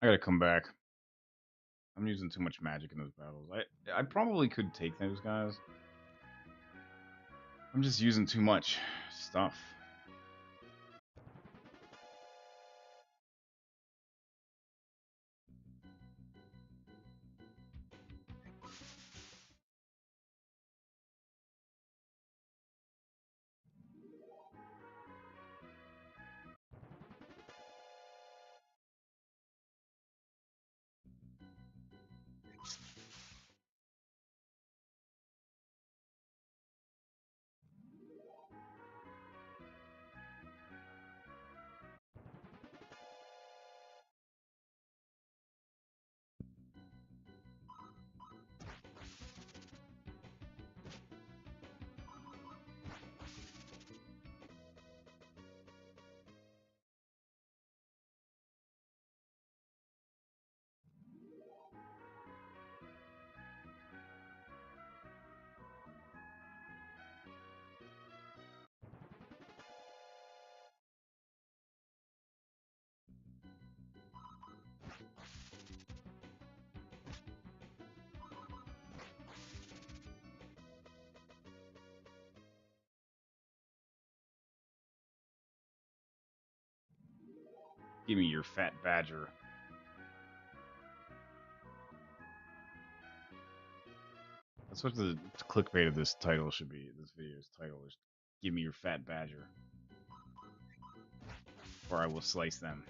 I gotta come back. I'm using too much magic in those battles. I probably could take those guys. I'm just using too much stuff. Give me your fat badger. That's what the clickbait of this title should be. This video's title is "Give me your fat badger, or I will slice them."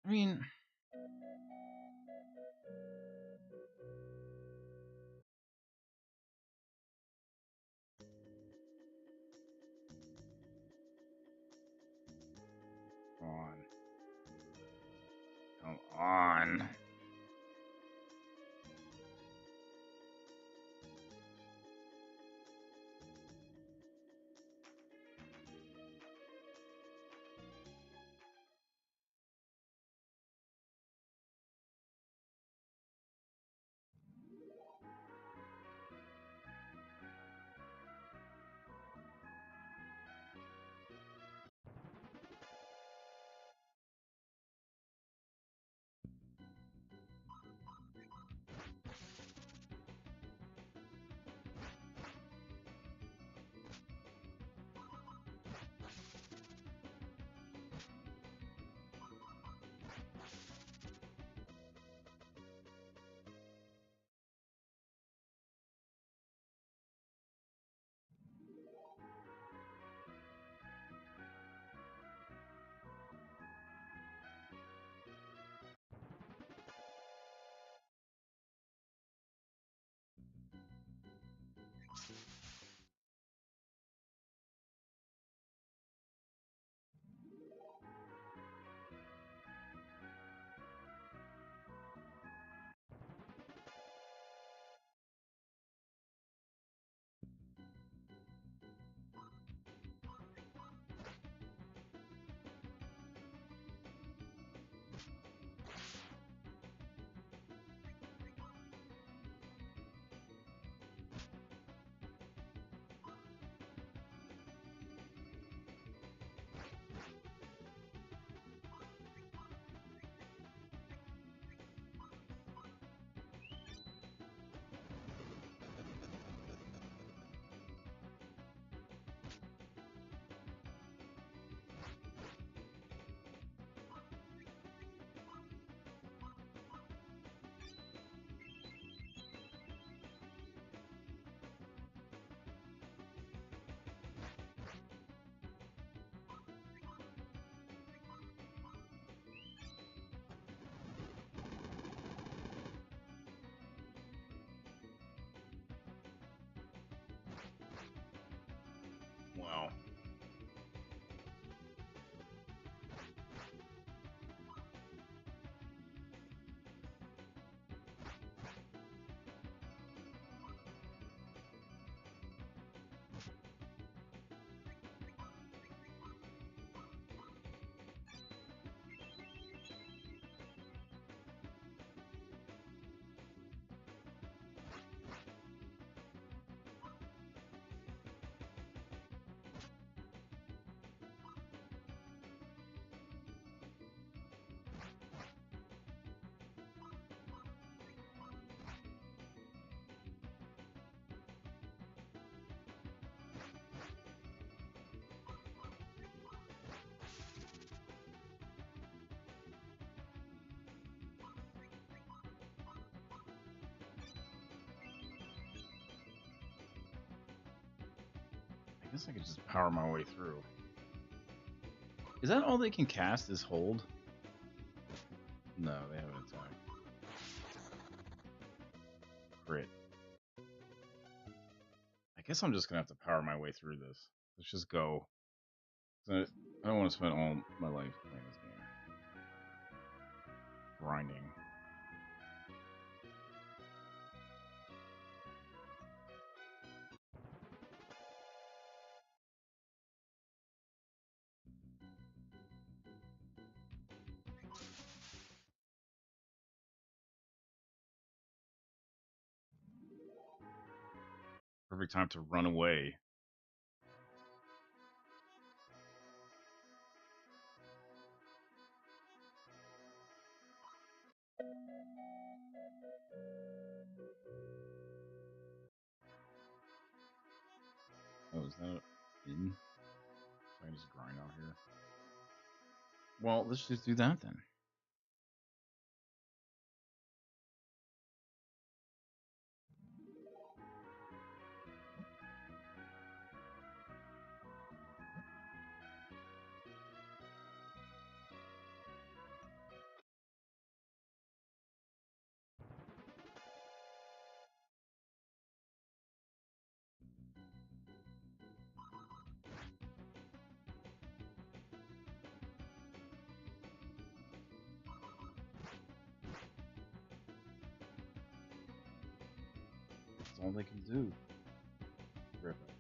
I mean, come on. Come on. Wow. I guess I could just power my way through. Is that all they can cast is hold? No, they have an attack. Crit. I guess I'm just gonna have to power my way through this. Let's just go. I don't want to spend all my life playing this game. Grinding. Perfect time to run away. Oh, is that in? So I can just grind out here. Well, let's just do that then. all they can do. Rip it.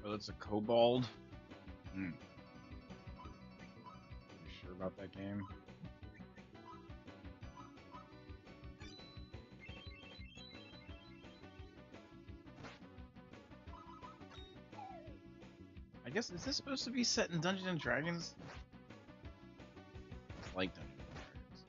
Oh, that's a kobold? Hmm. You sure about that game? I guess, is this supposed to be set in Dungeons and Dragons? I like Dungeons and Dragons.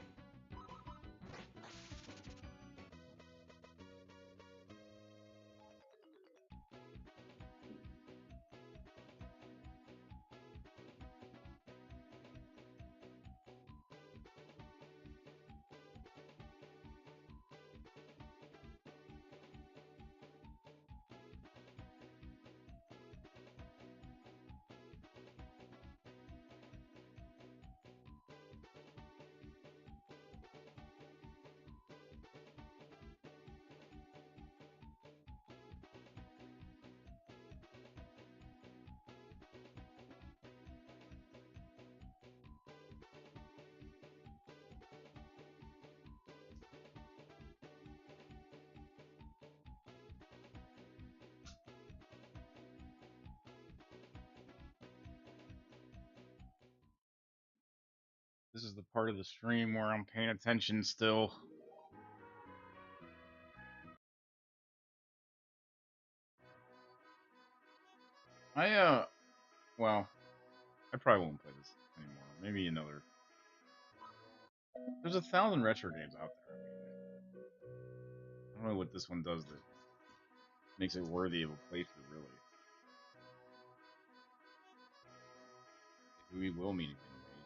This is the part of the stream where I'm paying attention still. Well, I probably won't play this anymore. Maybe another. There's 1,000 retro games out there. I don't know what this one does that makes it worthy of a playthrough, really. Maybe we will meet again, maybe.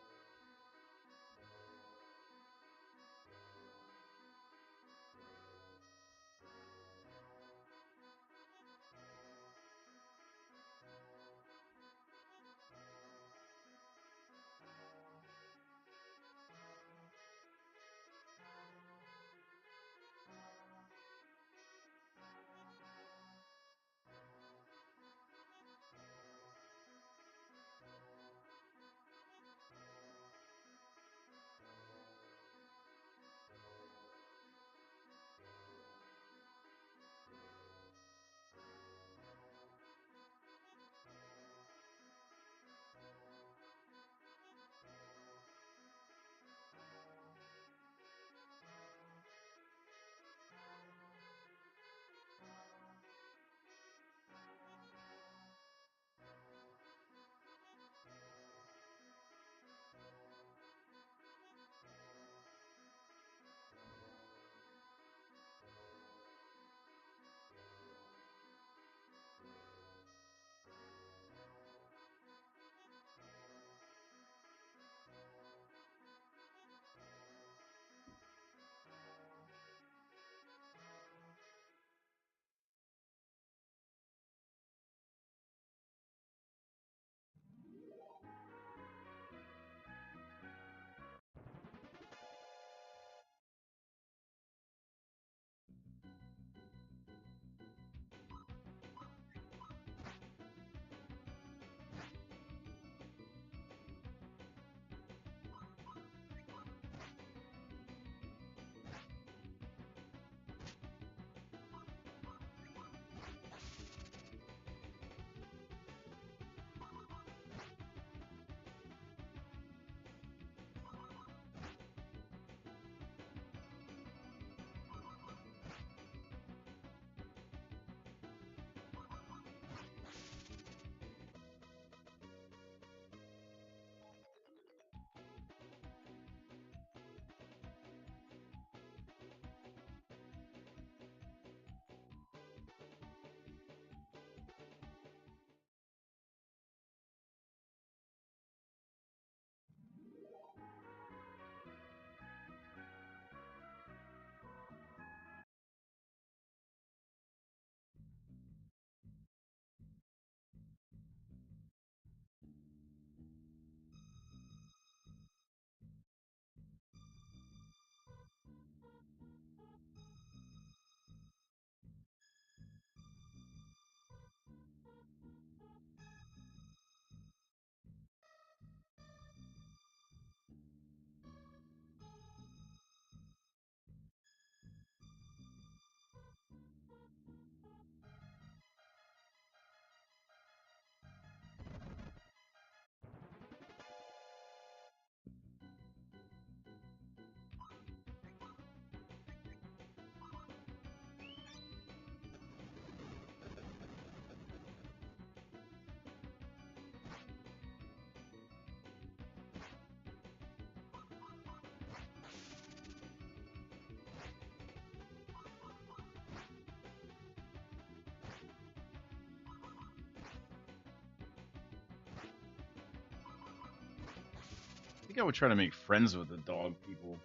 I think I would try to make friends with the dog people.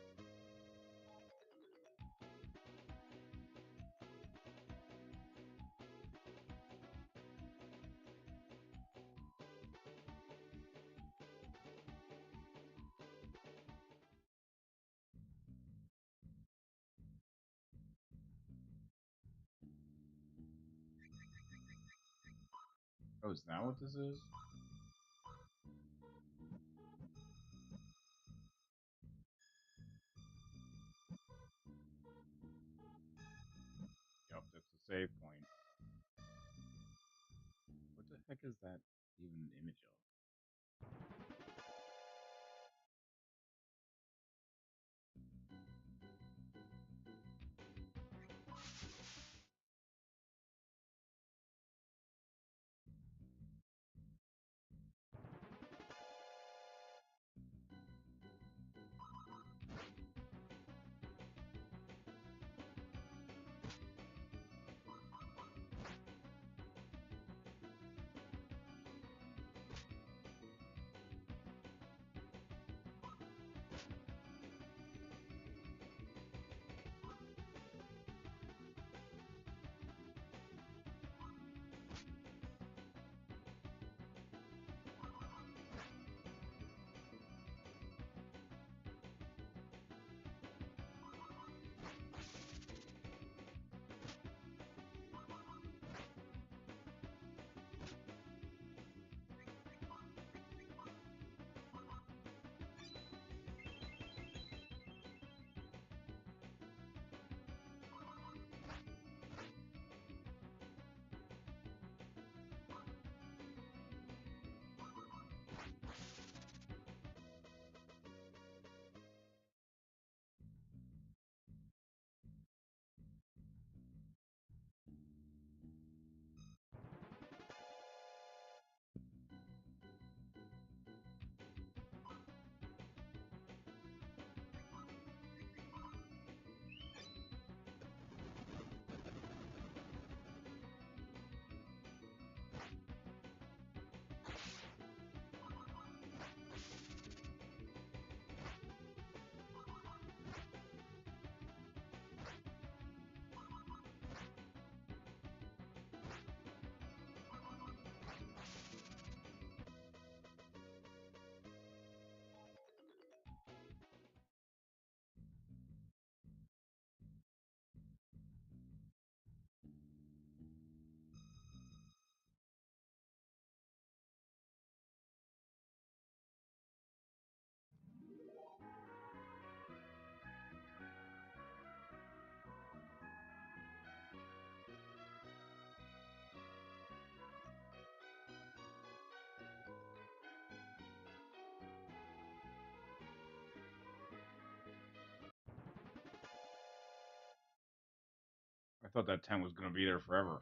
Oh, is that what this is? Yep, that's the save point. What the heck is that even an image of? I thought that tent was gonna be there forever.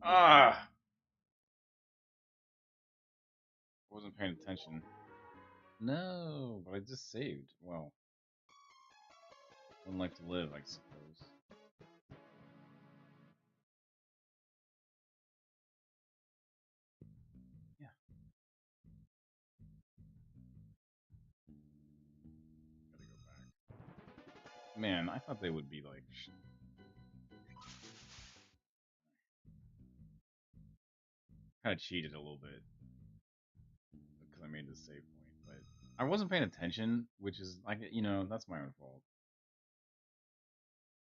Ah, wasn't paying attention. No, but I just saved. Well, one life to live, I suppose. Yeah. Gotta go back. Man, I thought they would be like kind of cheated a little bit because I made the save point, but I wasn't paying attention, which is like that's my own fault.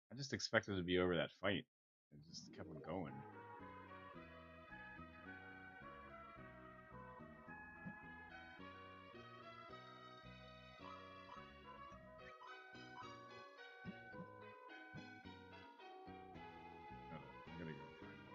I just expected it to be over that fight. It just kept on going. I gotta go find it.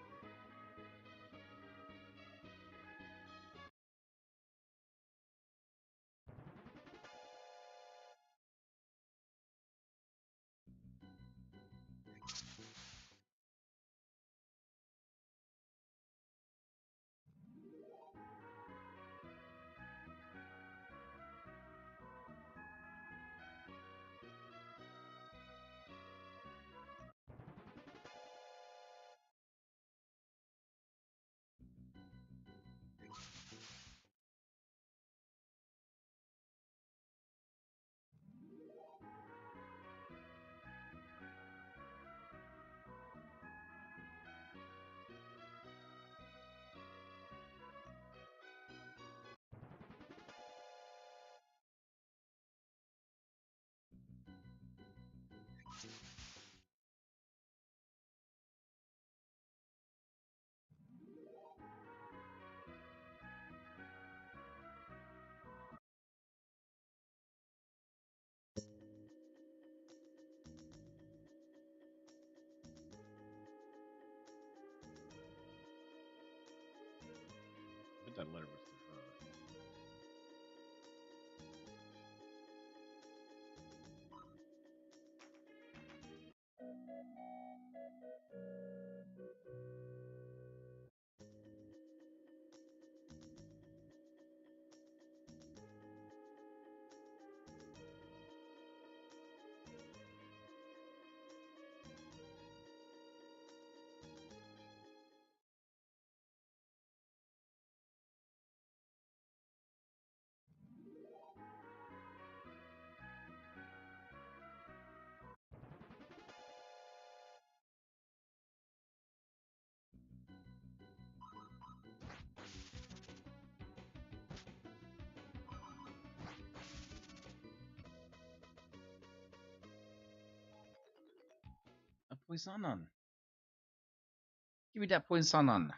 I bet that letter was to her. poisonon. Give me that poisonon.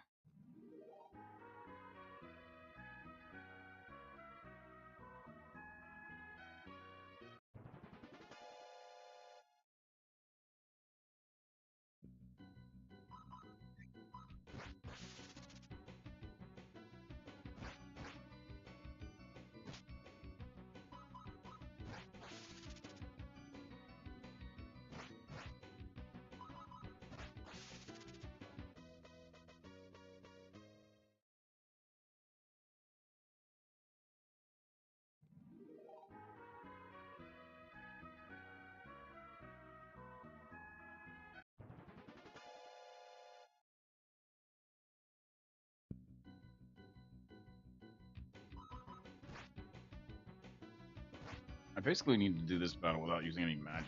I basically need to do this battle without using any magic.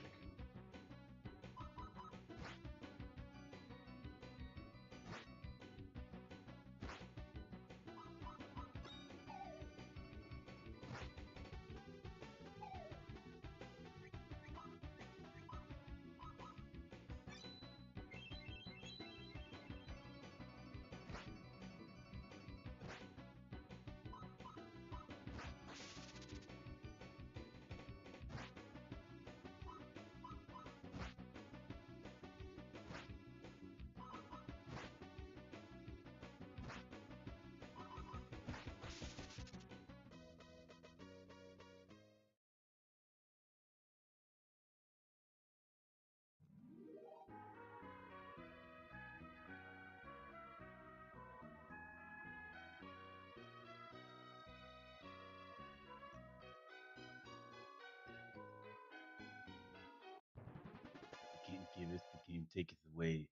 The game giveth, the game taketh away.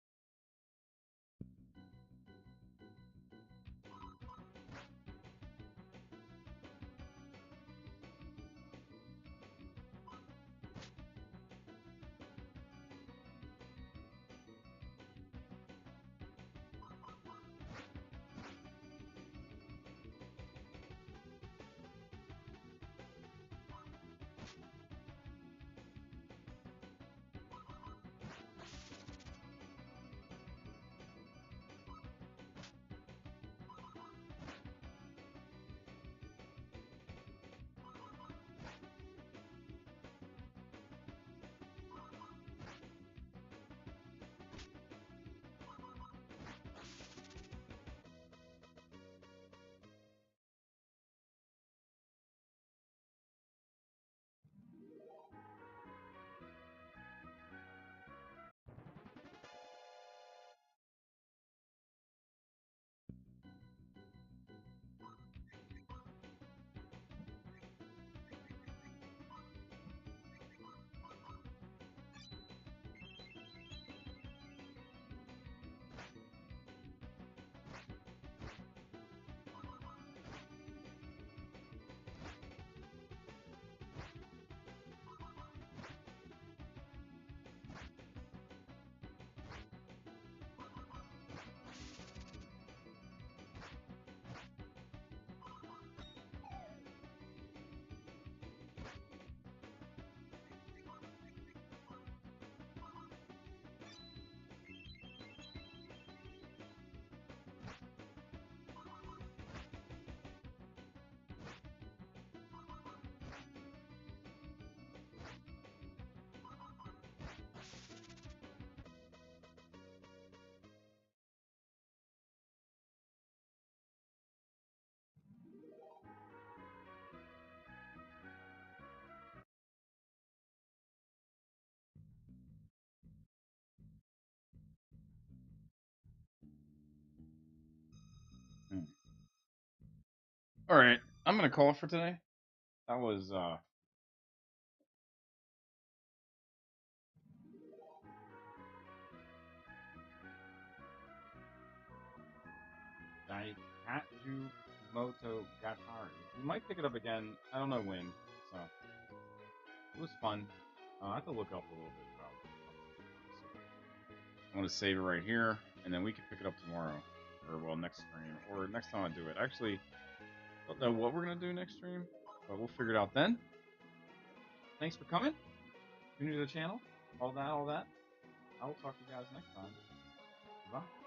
All right, I'm gonna call it for today. That was Daikaijuu Monogatari. We might pick it up again. I don't know when. So it was fun. I have to look up a little bit about it. I'm gonna save it right here, and then we can pick it up tomorrow, or well, next stream, or next time I do it. Actually, I don't know what we're gonna do next stream, but we'll figure it out then. Thanks for coming. If you're new to the channel, all that. I will talk to you guys next time. Bye.